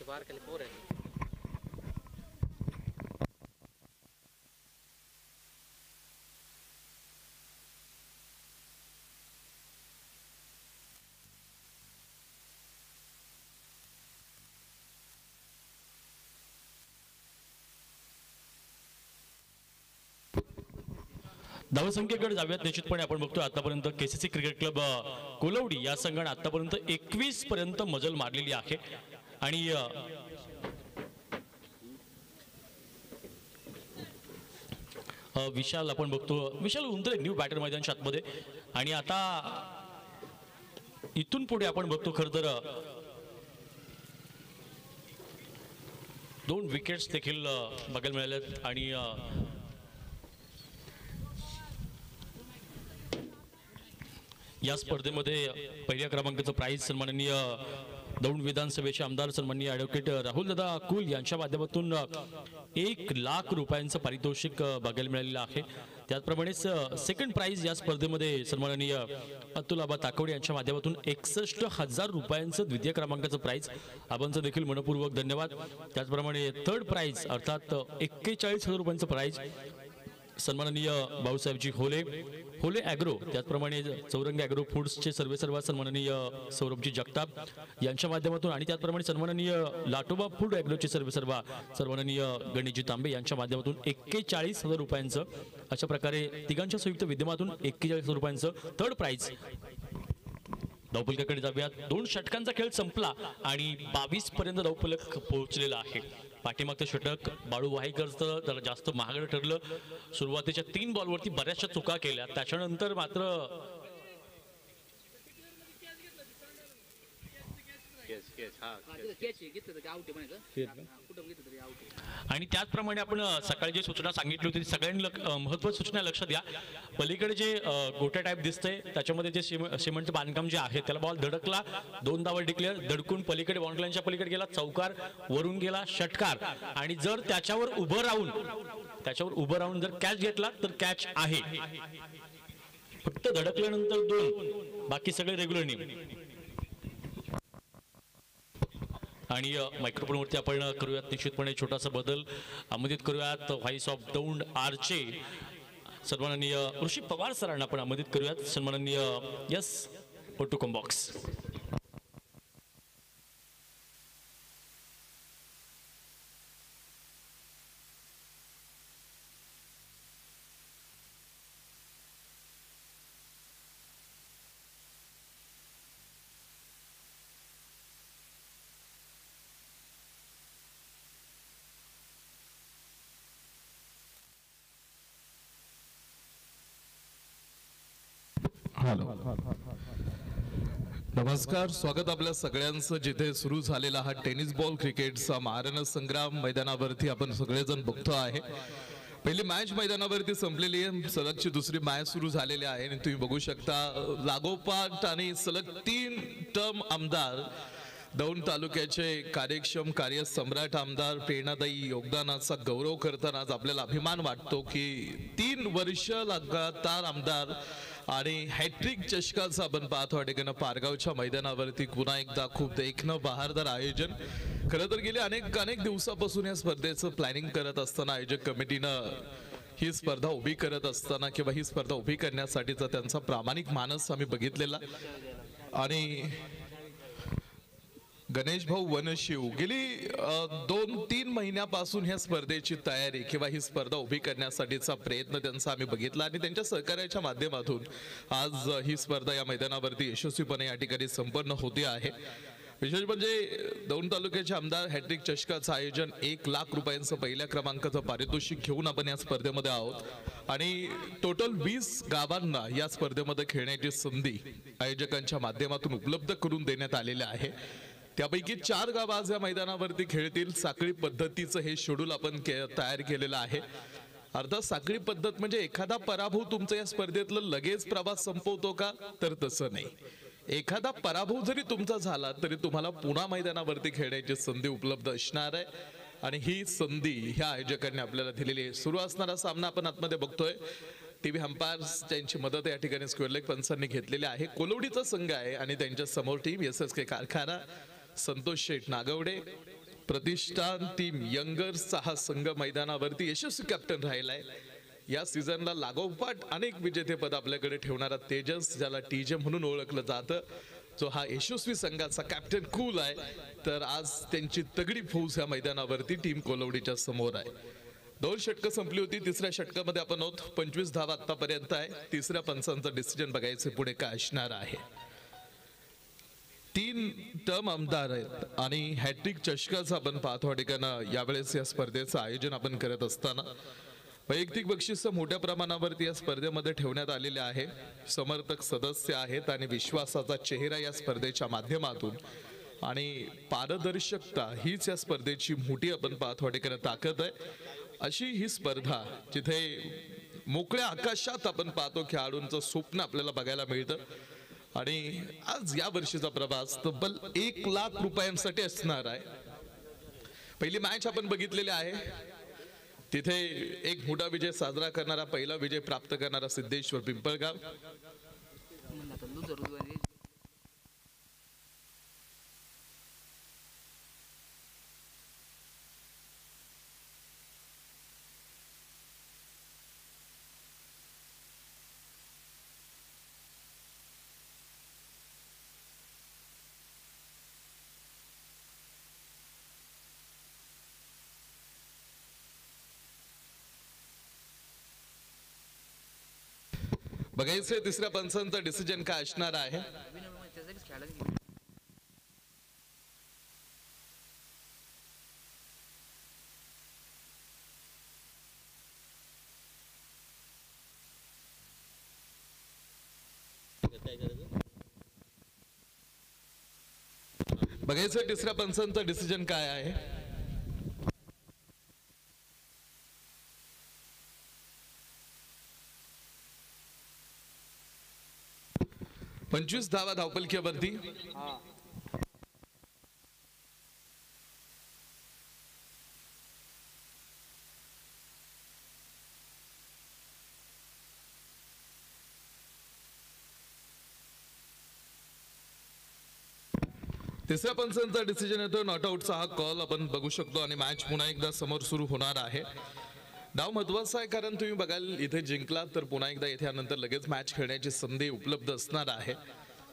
बाहर के लिए पोर है। धावसंख्येकडे जाऊयात निश्चितपणे आपण बघतो आतापर्यंत केसीसी क्रिकेट क्लब कोलवडी या संघाने आतापर्यंत 21 पर्यंत मजल मारलेली आहे आणि विशाल आपण बघतो विशाल उंदरे न्यू बॅटर मैदान शातमध्ये आणि आता इथून पुढे आपण बघतो खरं तर 2 विकेट्स देखील बघायला मिळाल्यात आणि या स्पर्धेमध्ये पहिल्या क्रमांकाचं प्राइज सन्माननीय दौंड विधानसभेचे आमदार सन्माननीय ॲडव्होकेट राहुल दादा कुल यांच्या माध्यमातून 1 लाख रुपयांचं पारितोषिक बघायला मिळालेलं आहे। त्याचप्रमाणेच सेकंड प्राइज या स्पर्धेमध्ये सन्माननीय अतुल आबा ताकवडे यांच्या माध्यमातून 61,000 रुपयांचं द्वितीय क्रमांकाचं प्राइज आबांचं देखील मनपूर्वक धन्यवाद। त्याचप्रमाणे थर्ड प्राइज अर्थात 41,000 रुपयांचं प्राइज सन्माननीय भाऊसाहेबजी होले ॲग्रो त्याचप्रमाणे चौरंगी ॲग्रो फूड्सचे सर्वेसर्वा सन्माननीय सौरभजी जगताप यांच्या माध्यमातून आणि त्याचप्रमाणे सन्माननीय लाटोबा फूड ॲग्रोचे सर्वेसर्वा सन्माननीय गणेशजी तांबे यांच्या माध्यमातून 41,000 रुपयांचं अशा प्रकारे तिघांच्या संयुक्त विद्यमातून 41,000 रुपयांचं थर्ड प्राइज। धावफलकाकडे जाऊयात। 2 षटकांचा खेळ संपला आणि 22 पर्यंत धावफलक पोहोचलेला आहे। पाठीमागचं षटक बाळू वाहेकरचं जरा जास्त महागडं ठरलं। सुरुवातीच्या 3 बॉलवरती बऱ्याचशा चुका केल्या, त्याच्यानंतर मात्र आणि त्याचप्रमाणे आपण सकाळी जी सूचना सांगितली होती सगळ्यांनी महत्त्वाची सूचना लक्षात घ्या। पलीकडे जे गोट्या टाईप दिसतंय त्याच्यामध्ये जे सिमेंटचं बांधकाम जे आहे त्याला बॉल धडकला, 2 धावा डिक्लेअर, धडकून पलीकडे बाउंड्री लाईनच्या पलीकडे गेला, चौकार, वरून गेला षटकार आणि जर त्याच्यावर उभं राहून जर कॅच घेतला तर कॅच आहे। फक्त धडकल्यानंतर 2, बाकी सगळे रेग्युलर नियम। आणि मायक्रोफोनवरती आपण करूयात निश्चितपणे छोटासा बदल आमंत्रित करूयात। व्हाईस ऑफ दौंड आरचे सन्माननीय ऋषी पवार सरांना आपण आमंत्रित करूयात। सन्माननीय यस ओटुकम बॉक्स। नमस्कार, स्वागत आपल्या सगळ्यांचं जिथे सुरू झालेला हा टेनिस बॉल क्रिकेटचा मारण संग्राम मैदानावरती आपण सगळेजण बघतो आहे। पहिली मॅच मैदानावरती संपलेली आहे, सलगची दुसरी मॅच सुरू झालेली आहे आणि तुम्ही बघू शकता लागोपाठ आणि सलग 3 टर्म आमदार दौंड तालुक्याचे कार्यक्षम कार्यसम्राट आमदार प्रेरणादायी योगदानाचा गौरव करताना आपल्याला अभिमान वाटतो की 3 वर्ष लगातार आमदार आणि हॅट्रिक चषकाचा आपण पाहतो या ठिकाणी पारगावच्या मैदानावरती पुन्हा एकदा खूप देखणं बहारदार आयोजन। खरं तर गेले अनेक दिवसापासून या स्पर्धेचं प्लॅनिंग करत असताना आयोजक कमिटीनं ही स्पर्धा उभी करत असताना किंवा ही स्पर्धा उभी करण्यासाठीचा त्यांचा प्रामाणिक मानस आम्ही बघितलेला आणि गणेश भाऊ वनशिव गेली 2-3 महिन्यापासून ह्या स्पर्धेची तयारी किंवा ही स्पर्धा उभी करण्यासाठीचा प्रयत्न त्यांचा आम्ही बघितला आणि त्यांच्या सहकार्याच्या माध्यमातून आज ही स्पर्धा या मैदानावरती यशस्वीपणे या ठिकाणी संपन्न होते आहे। विशेष म्हणजे दौंड तालुक्याचे आमदार हॅट्रिक चषकाचं आयोजन 1 लाख रुपयांचं पहिल्या क्रमांकाचं पारितोषिक घेऊन आपण या स्पर्धेमध्ये आहोत आणि टोटल 20 गावांना या स्पर्धेमध्ये खेळण्याची संधी आयोजकांच्या माध्यमातून उपलब्ध करून देण्यात आलेली आहे। त्यापैकी 4 गाव आज या मैदानावरती खेळतील। साखळी पद्धतीचं हे शेड्यूल आपण तयार केलेलं आहे। अर्थात साखळी पद्धत म्हणजे एखादा पराभव तुमचा या स्पर्धेतलं लगेच प्रवास संपवतो का, तर तसं नाही। एखादा पराभव जरी तुमचा झाला तरी तुम्हाला पुन्हा मैदानावरती खेळण्याची संधी उपलब्ध असणार आहे आणि ही संधी ह्या आयोजकांनी आपल्याला दिलेली आहे। सुरू असणारा सामना आपण आतमध्ये बघतोय टीव्ही अंपायर्स त्यांची मदत या ठिकाणी स्क्वेअर लेग पंचांनी घेतलेली आहे. कोलवडीचा संघ आहे आणि त्यांच्या समोर टीम SSK कारखाना, संतोष शेठ नागवडे, प्रतिष्ठान टीम यंगर्सचा हा संघ मैदानावरती यशस्वी कॅप्टन राहिलाय. या सीझनला लागोपाठ अनेक विजेतेपद आपल्याकडे ठेवणारा तेजस, ज्याला TJ म्हणून ओळखलं जातं, जो हा यशस्वी संघाचा कॅप्टन कूल आहे. तर आज त्यांची तगडी फौज या मैदानावरती टीम कोलवडीच्या समोर आहे. 2 षटकं संपली होती. तिसऱ्या षटकामध्ये आपण आहोत. 25 धावा आतापर्यंत आहे. तिसऱ्या पंचांचा डिसिजन बघायचे पुढे काय असणार आहे. 3 टर्म आमदार आहेत आणि हॅट्रिक चषकाचं आपण पाहतो ठिकाणं यावेळेस या स्पर्धेचं आयोजन आपण करत असताना वैयक्तिक बक्षीस मोठ्या प्रमाणावरती या स्पर्धेमध्ये ठेवण्यात आलेले आहे. समर्थक सदस्य आहेत आणि विश्वासाचा चेहरा या स्पर्धेच्या माध्यमातून आणि पारदर्शकता हीच या स्पर्धेची मोठी आपण पाहतो ठिकाणी ताकद आहे. अशी ही स्पर्धा जिथे मोकळ्या आकाशात आपण पाहतो खेळाडूंचं स्वप्न आपल्याला बघायला मिळतं. आणि आज या वर्षीचा प्रवास तब्बल 1 लाख रुपयांसाठी असणार आहे. पहिली मॅच आपण बघितलेली आहे. तिथे एक मोठा विजय साजरा करणारा, पहिला विजय प्राप्त करणारा सिद्धेश्वर पिंपळगाव. बघायचंय तिसऱ्या पंचांचा डिसिजन काय असणार आहे. बघायचंय तिसऱ्या पंचांचा डिसिजन काय आहे. 25 धावा धावपलकीवरती. तिसऱ्या पंचांचा डिसिजन येतो. नॉट आउटचा हा कॉल आपण बघू शकतो आणि मॅच पुन्हा एकदा समोर सुरू होणार आहे. डाव महत्वाचा आहे कारण तुम्ही बघाल इथे जिंकला तर पुन्हा एकदा इथे यानंतर लगेच मॅच खेळण्याची संधी उपलब्ध असणार आहे.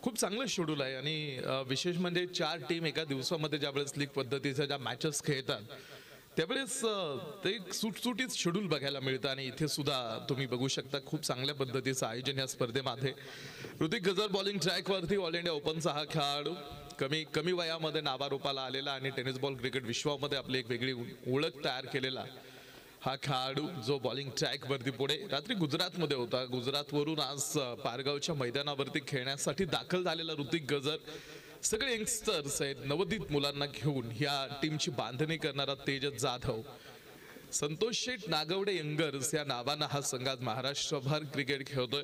खूप चांगलं शेड्यूल आहे आणि विशेष म्हणजे 4 टीम एका दिवसामध्ये ज्यावेळेस लीग पद्धतीच्या ज्या मॅचेस खेळतात त्यावेळेस ते एक सुटसुटीत शेड्यूल बघायला मिळतं. आणि इथे सुद्धा तुम्ही बघू शकता खूप चांगल्या पद्धतीचं आयोजन या स्पर्धेमध्ये. ऋतिक गजर बॉलिंग ट्रॅकवरती ऑल इंडिया ओपनचा हा खेळाडू, कमी वयामध्ये नावारूपाला आलेला आणि टेनिस बॉल क्रिकेट विश्वामध्ये आपली एक वेगळी ओळख तयार केलेला हा खेळाडू जो बॉलिंग ट्रॅक वरती पुढे रात्री गुजरातमध्ये होता. गुजरातवरून आज पारगावच्या मैदानावरती खेळण्यासाठी दाखल झालेला ऋतिक गजर. सगळे यंगस्टर्स आहेत, नवोदित मुलांना घेऊन या टीमची बांधणी करणारा तेजस जाधव, संतोष शेठ नागवडे यंगर्स या नावानं हा संघ आज महाराष्ट्रभर क्रिकेट खेळतोय.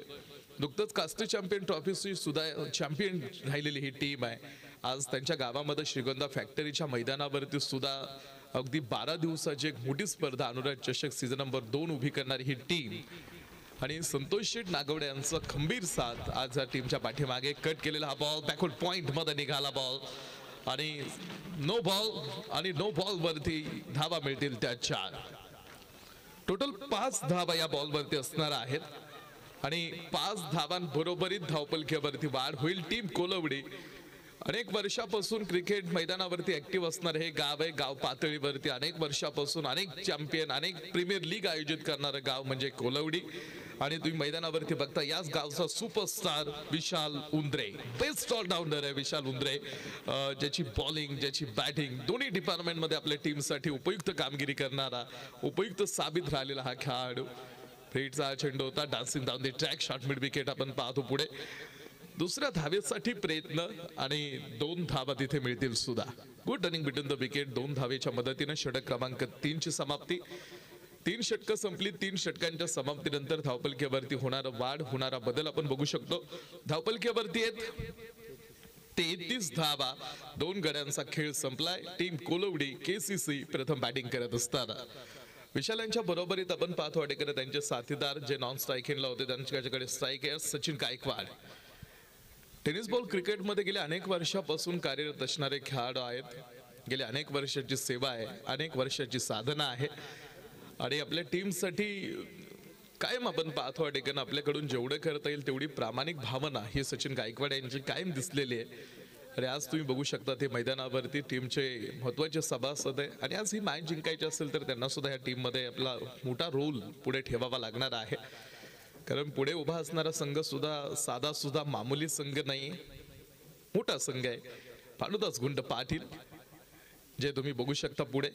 नुकतंच कास्टी चॅम्पियन ट्रॉफीची सुद्धा चॅम्पियन राहिलेली ही टीम आहे. आज त्यांच्या गावामध्ये श्रीगोंदा फॅक्टरीच्या मैदानावरती सुद्धा अगदी 12 दिवसाची एक मोठी स्पर्धा अनुराग चषक सीझन नंबर 2 उभी करणारी ही टीम आणि संतोष शेठ नागवडे यांचा खंबीर साथ आज या टीमच्या पाठीमागे. कट केलेला हा बॉल बॅकवर्ड पॉइंट मध्ये निघाला बॉल आणि नो बॉल वरती धावा मिळतील त्या 4. टोटल 5 धावा या बॉल वरती असणार आहेत आणि 5 धावांबरोबरीत धावपलकीवरती वाढ होईल. टीम कोलवडी अनेक वर्षापासून क्रिकेट मैदानावरती ऍक्टिव्ह असणार हे गाव आहे. गाव पातळीवरती अनेक वर्षापासून अनेक चॅम्पियन, अनेक प्रीमियर लीग आयोजित करणारं गाव म्हणजे कोलवडी. आणि तुम्ही मैदानावरती बघता याच गावचा सुपरस्टार विशाल उंद्रे, बेस्ट ऑलराऊंडर आहे विशाल उंद्रे, ज्याची बॉलिंग ज्याची बॅटिंग दोन्ही डिपार्टमेंटमध्ये आपल्या टीमसाठी उपयुक्त कामगिरी करणारा, उपयुक्त साबित राहिलेला हा खेळाडू. फ्रीडचा चेंडू होता, dancing down the track, short mid wicket आपण पाहतो पुढे. दुसऱ्या धावेसाठी प्रयत्न आणि 2 धावा तिथे मिळतील सुद्धा. Good running between the wicket. 2 धावेच्या मदतीने षटक क्रमांक 3 ची समाप्ती. 3 षटकं संपली. 3 षटकांच्या समाप्तीनंतर धावपलकीवरती होणारा वाढ, होणारा बदल आपण बघू शकतो. धावपलकीवरती आहेत 33 धावा. 2 गड्यांचा खेळ संपलाय. टीम कोलवडी KCC प्रथम बॅटिंग करत असताना विशाल यांच्या बरोबरीत आपण पाहतो वाटेकर त्यांचे साथीदार जे नॉन स्ट्रायकिंगला होते त्यांच्याकडे striker Sachin Gaikwad. Tennis ball क्रिकेटमध्ये गेल्या अनेक वर्षापासून कार्यरत असणारे खेळाडू आहेत. गेल्या अनेक वर्षाची सेवा आहे, अनेक वर्षाची साधना आहे आणि आपल्या टीमसाठी कायम आपण पाहतो वाटेकर आपल्याकडून जेवढं करता येईल तेवढी प्रामाणिक भावना ही सचिन गायकवाड यांची कायम दिसलेली आहे. आणि आज तुम्ही बघू शकता ते मैदानावरती टीमचे महत्त्वाचे सभासद आहे आणि आज ही मॅच जिंकायची असेल तर त्यांना सुद्धा या टीममध्ये आपला मोठा रोल पुढे ठेवावा लागणार आहे. कारण पुढे उभा असणारा संघ सुद्धा साधा सुद्धा मामूली संघ नाही, मोठा संघ आहे. भानुदास गुंड पाटील जे तुम्ही बघू शकता पुढे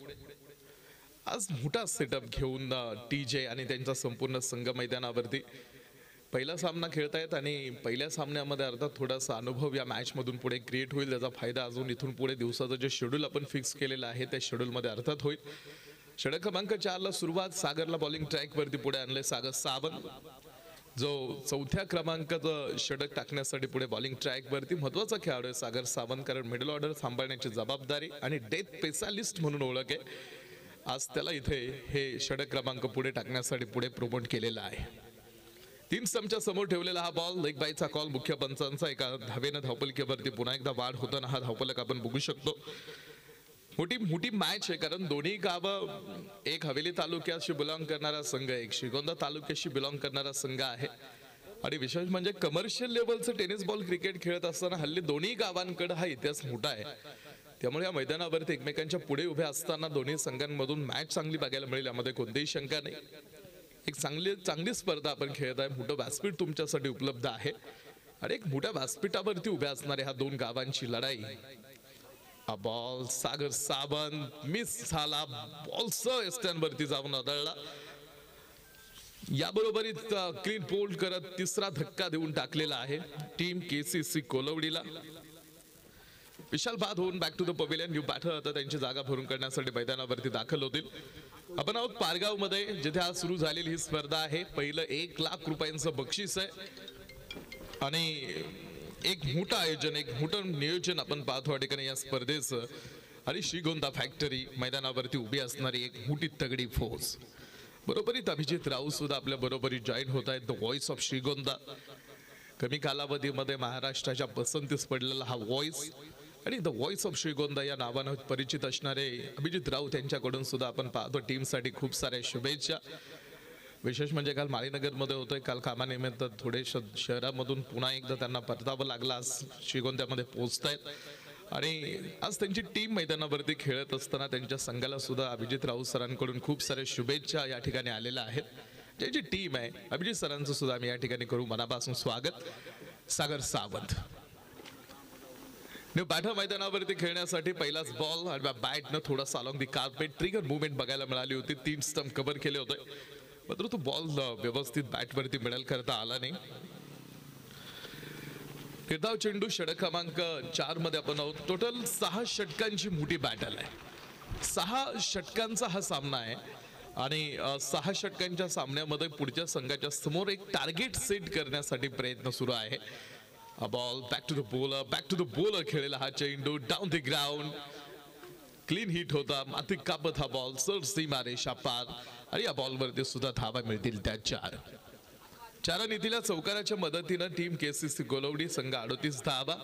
आज मोठा सेटअप घेऊन TJ आणि त्यांचा संपूर्ण संघ मैदानावरती पहिला सामना खेळतायत आणि पहिल्या सामन्यामध्ये अर्थात थोडासा अनुभव या मॅच मधून पुढे क्रिएट होईल. त्याचा फायदा अजून इथून पुढे दिवसाचं जे शेड्यूल आपण फिक्स केलेलं आहे त्या शेड्यूल मध्ये अर्थात होईल. षटक क्रमांक 4 ला सुरुवात सागरला बॉलिंग ट्रॅक वरती पुढे आणले सागर सावंत जो चौथ्या क्रमांकाचं षटक टाकण्यासाठी पुढे बॉलिंग ट्रॅक वरती महत्वाचा खेळाडू आहे सागर सावंत. कारण मिडल ऑर्डर सांभाळण्याची जबाबदारी आणि डेथ स्पेशालिस्ट म्हणून ओळख आहे. आज त्याला इथे हे षटक क्रमांक पुढे टाकण्यासाठी पुढे प्रमोट केलेला आहे. 3 स्टंपच्या समोर ठेवलेला हा बॉल लेग बायचा कॉल मुख्य पंचांचा. एका धावेनं धावपलकीवरती पुन्हा एकदा वाढ होताना हा धावपलक आपण बघू शकतो. मोठी मॅच आहे कारण दोन्ही गावं एक हवेली तालुक्याशी बिलॉंग करणारा संघ आहे, एक श्रीगोंदा तालुक्याशी बिलॉंग करणारा संघ आहे. आणि विशेष म्हणजे कमर्शियल लेवलचं टेनिस बॉल क्रिकेट खेळत असताना हल्ली दोन्ही गावांकडे हा इतिहास मोठा आहे. त्यामुळे या मैदानावरती एकमेकांच्या पुढे उभे असताना दोन्ही संघांमधून मॅच चांगली बघायला मिळेल यामध्ये कोणतीही शंका नाही. एक चांगली स्पर्धा आपण खेळत आहे. मोठं व्यासपीठ तुमच्यासाठी उपलब्ध आहे आणि एक मोठ्या व्यासपीठावरती उभ्या असणाऱ्या ह्या दोन गावांची लढाई. हा बॉल सागर सावंत मिस झाला, बॉल स्टँड वरती जाऊन आदळला. याबरोबरीच क्लीन बोल्ड करत तिसरा धक्का देऊन टाकलेला आहे टीम KCC कोलवडीला. विशाल बाद होऊन back to the pavilion. New batter आता त्यांची जागा भरून करण्यासाठी मैदानावरती दाखल होतील. आपण आहोत पारगाव मध्ये जिथे आज सुरू झालेली ही स्पर्धा आहे. पहिलं 1 लाख रुपयांचं बक्षीस आहे आणि एक मोठं आयोजन, एक मोठं नियोजन आपण पाहतो ठिकाणी या स्पर्धेचं. आणि श्रीगोंदा फॅक्टरी मैदानावरती उभी असणारी एक मोठी तगडी फौज. बरोबरीत अभिजित राऊत सुद्धा आपल्या बरोबरी जॉईन होत आहेत. द व्हॉइस ऑफ श्रीगोंदा, कमी कालावधीमध्ये महाराष्ट्राच्या पसंतीस पडलेला हा व्हॉइस आणि द व्हॉइस ऑफ श्रीगोंदा या नावानं परिचित असणारे अभिजित राऊत यांच्याकडून सुद्धा आपण पाहतो टीमसाठी खूप साऱ्या शुभेच्छा. विशेष म्हणजे काल माळीनगरमध्ये होतोय, काल कामानिमित्त थोडे शहरामधून पुन्हा एकदा त्यांना परतावं लागलं. आज श्रीगोंद्यामध्ये पोहोचतायत आणि आज त्यांची टीम मैदानावरती खेळत असताना त्यांच्या संघाला सुद्धा अभिजित राऊत सरांकडून खूप साऱ्या शुभेच्छा या ठिकाणी आलेल्या आहेत. ज्यांची टीम आहे अभिजित सरांचं सुद्धा आम्ही या ठिकाणी करू मनापासून स्वागत. सागर सावंत बॅटर मैदानावरती खेळण्यासाठी पहिलाच बॉल आणि बॅटनं थोडासा along the carpet trigger movement बघायला मिळाली होती. 3 स्टंप कव्हर केले होते मात्र तो बॉल व्यवस्थित बॅटवरती मिळेल करता आला नाही. निर्धाव चेंडू षटक क्रमांक 4 मध्ये आपण आहोत. टोटल 6 षटकांची मोठी बॅटल आहे. 6 षटकांचा हा सामना आहे आणि 6 षटकांच्या सामन्यामध्ये पुढच्या संघाच्या समोर एक टार्गेट सेट करण्यासाठी प्रयत्न सुरू आहे. Ball back to the bowler खेळलेला हा चेंडू down the ground. Clean hit होता, माती कापत हा बॉल सर सीमा रेषा पार आणि या बॉलवरती सुद्धा धावा मिळतील त्या 4 नीतीला चौकाराच्या मदतीनं टीम KCC कोलवडी संघ 38 धावा.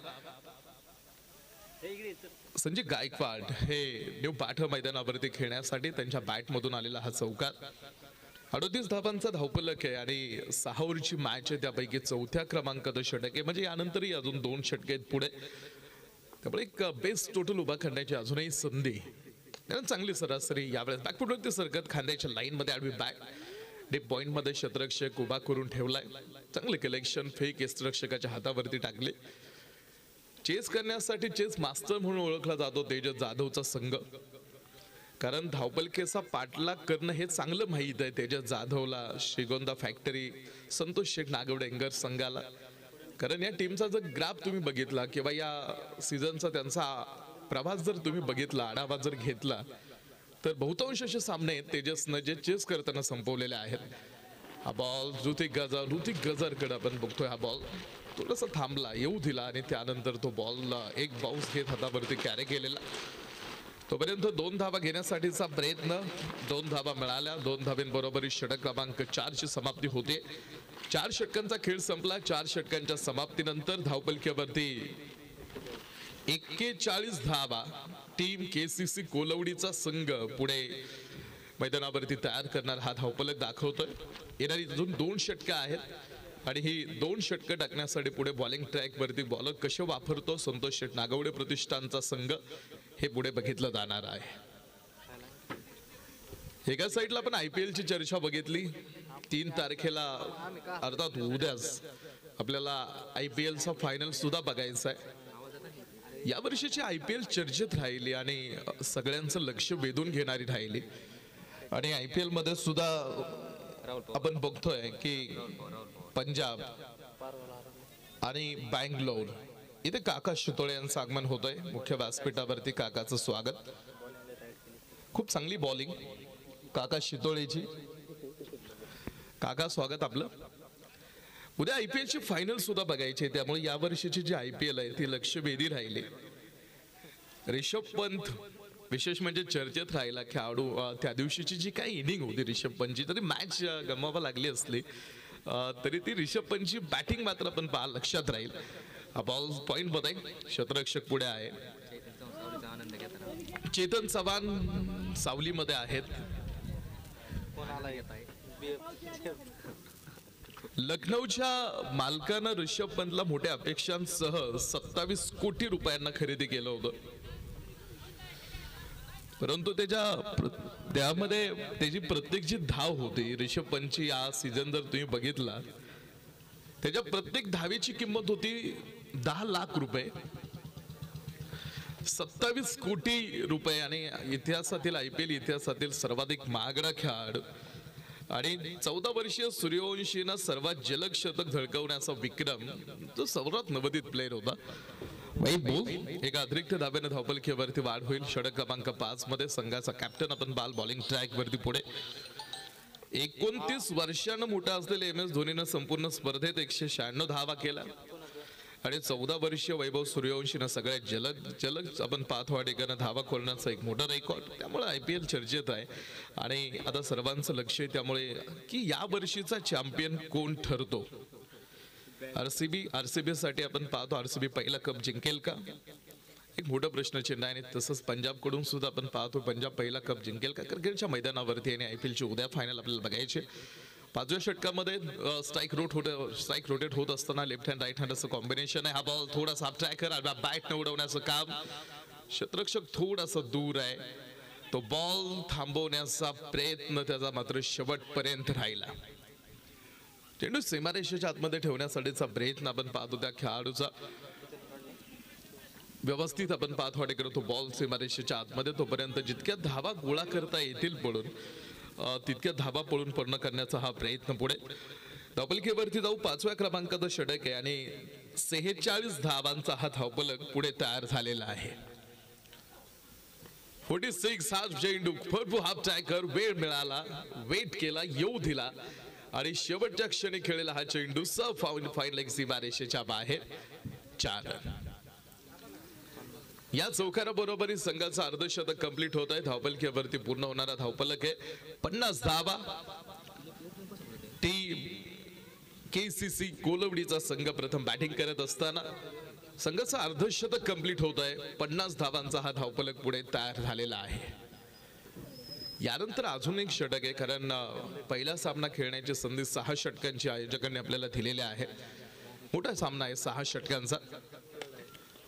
संजय गायकवाड हे न्यू बॅटर मैदानावरती खेळण्यासाठी त्यांच्या बॅट मधून आलेला हा चौकार. 38 धावांचा धावपलक आहे आणि 6 ओव्हरची मॅच आहे, त्यापैकी 4थ्या क्रमांकाचं षटक आहे. म्हणजे यानंतरही अजून 2 षटके आहेत पुढे. त्यामुळे एक बेस्ट टोटल उभा करण्याची अजूनही संधी. कारण चांगली सरासरी यावेळेस बॅकफुटवरती सरकत खांद्याच्या लाईन मध्ये आडवी बॅक. डीप पॉइंट मध्ये क्षेत्ररक्षक उभा करून ठेवलाय. चांगले कलेक्शन फेक क्षेत्ररक्षकाच्या हातावरती टाकले. चेस करण्यासाठी चेस मास्टर म्हणून ओळखला जातो तेजस जाधवचा संघ. कारण धावपलकेचा पाठलाग करणं हे चांगलं माहीत आहे तेजस जाधवला, श्रीगोंदा फॅक्टरी, संतोष शेठ नागवडे एंगर संघाला. कारण या टीमचा जर ग्राफ तुम्ही बघितला किंवा या सीझनचा त्यांचा प्रवास जर तुम्ही बघितला, आढावा जर घेतला तर बहुतांश असे सामने तेजसनं जे चेस करताना संपवलेले आहेत. हा बॉल ऋतिक गजरकडे आपण बघतोय. हा बॉल थोडासा थांबला, येऊ दिला आणि त्यानंतर तो बॉल एक बाउन्स घेत हातावरती कॅरी केलेला. तोपर्यंत 2 धावा घेण्यासाठीचा प्रयत्न, 2 धावा मिळाल्या. 2 धावेंबरोबर षटक क्रमांक 4 ची समाप्ती होते. 4 षटकांचा खेळ संपला. 4 षटकांच्या समाप्तीनंतर धावपलकीवरती 41 धावा टीम केसीसी कोलवडीचा संघ पुढे मैदानावरती तयार करणार हा धावपलक दाखवतोय. येणारी अजून 2 षटकं आहेत आणि ही 2 षटकं टाकण्यासाठी पुढे बॉलिंग ट्रॅक वरती बॉलर कसे वापरतो संतोष शेट नागवडे प्रतिष्ठानचा संघ हे पुढे बघितलं जाणार आहे. एका साईडला आपण IPL ची चर्चा बघितली. 3 तारखेला अर्थात उद्याच आपल्याला IPL चा फायनल सुद्धा बघायचा आहे. या वर्षीची IPL चर्चेत राहिली आणि सगळ्यांचं लक्ष वेधून घेणारी राहिली. आणि IPL मध्ये सुद्धा आपण बघतोय की पंजाब आणि बँगलोर इथे काका शितोळे यांचं आगमन होतंय. मुख्य व्यासपीठावरती काकाचं स्वागत. खूप चांगली बॉलिंग काका शितोळेची. काका स्वागत आपलं. उद्या IPL ची फायनल सुद्धा बघायची, त्यामुळे या वर्षीची जी IPL आहे ती लक्षवेधी राहिली. रिषभ पंत विशेष म्हणजे चर्चेत राहिला खेळाडू. त्या दिवशीची जी काही इनिंग होती रिषभ पंतची, तरी मॅच गमवावी लागली असली तरी ती रिषभ पंतची बॅटिंग मात्र आपण लक्षात राहील. हा बॉल पॉइंट मध्ये क्षेत्ररक्षक पुढे आहे. चेतन चव्हाण सावलीमध्ये आहेत. लखनौच्या मालकानं ऋषभ पंतला मोठ्या अपेक्षांसह 27 कोटी रुपयांना खरेदी केलं होतं. परंतु त्यामध्ये त्याची प्रत्येक जी धाव होती ऋषभ पंतची या सीझन जर तुम्ही बघितला त्याच्या प्रत्येक धावेची किंमत होती 10 लाख रुपये. 27 कोटी रुपये आणि इतिहासातील IPL इतिहासातील सर्वाधिक महागडा खेळाडू आणि 14 वर्षीय सूर्यवंशीनं सर्वात जलद शतक झळकवण्याचा विक्रम तो सर्वात नवोदित प्लेयर होता. एका अतिरिक्त धाब्याने धावपलकीवरती वाढ होईल. षटक क्रमांक 5 मध्ये संघाचा कॅप्टन आपण बॉलिंग ट्रॅक वरती पुढे. 29 वर्षांनं मोठा असलेले MS धोनीनं संपूर्ण स्पर्धेत 196 धावा केला आणि 14 वर्षीय वैभव सूर्यवंशीनं सगळ्यात जलद आपण पाहतो ठिकाणी धावा खोलण्याचा एक मोठा रेकॉर्ड. त्यामुळे IPL चर्चेत आहे आणि आता सर्वांचं लक्ष आहे त्यामुळे की या वर्षीचा चॅम्पियन कोण ठरतो. RCB साठी आपण पाहतो RCB पहिला कप जिंकेल का, एक मोठा प्रश्नचिन्ह आहे. आणि तसंच पंजाब कडून सुद्धा आपण पाहतो पंजाब पहिला कप जिंकेल का. क्रिकेटच्या मैदानावरती आणि IPL ची उद्या फायनल आपल्याला बघायचे. 5व्या षटकामध्ये स्ट्राईक रोटेट होत असताना लेफ्ट हँड राईट हँड असं कॉम्बिनेशन आहे. हा बॉल थोडासा ट्रॅकर बॅट न उडवण्याचं काम. क्षेत्ररक्षक थोडासा दूर आहे. तो बॉल थांबवण्याचा प्रयत्न त्याचा मात्र शेवटपर्यंत राहिला. चेंडू सीमारेषेच्या आतमध्ये ठेवण्यासाठीचा प्रयत्न आपण पाहतो त्या खेळाडूचा. व्यवस्थित आपण पाहतो तो बॉल सीमारेषेच्या आतमध्ये. तोपर्यंत जितक्या धावा गोळा करता येतील पडून तितक्या धावा पळून पूर्ण करण्याचा हा प्रयत्न पुढे. धावपलकीवरती जाऊ 5व्या क्रमांकाचं षटक आहे आणि 46 धावांचा हा धावपलक पुढे तयार झालेला आहे. 46 हा चेंडू भरपूर हाफ ट्रॅकर वेळ मिळाला, वेट केला, येऊ दिला आणि शेवटच्या क्षणी खेळलेला हा चेंडू फाईन लेग सीमारेषेच्या बाहेर 4 रन. या चौकाराबरोबर संघाचा अर्धशतक कंप्लीट होत आहे. धावपलकीवरती पूर्ण होणारा धावपलक आहे 50 धावा. टीम KCC कोलवडीचा संघ प्रथम बॅटिंग करत असताना संघाचा अर्धशतक कंप्लीट होत आहे. 50 धावांचा हा धावपलक पुढे तयार झालेला आहे. यानंतर अजून एक षटक आहे कारण पहिला सामना खेळण्याची संधी 6 षटकांची आयोजकांनी आपल्याला दिलेल्या आहे. मोठा सामना आहे 6 षटकांचा.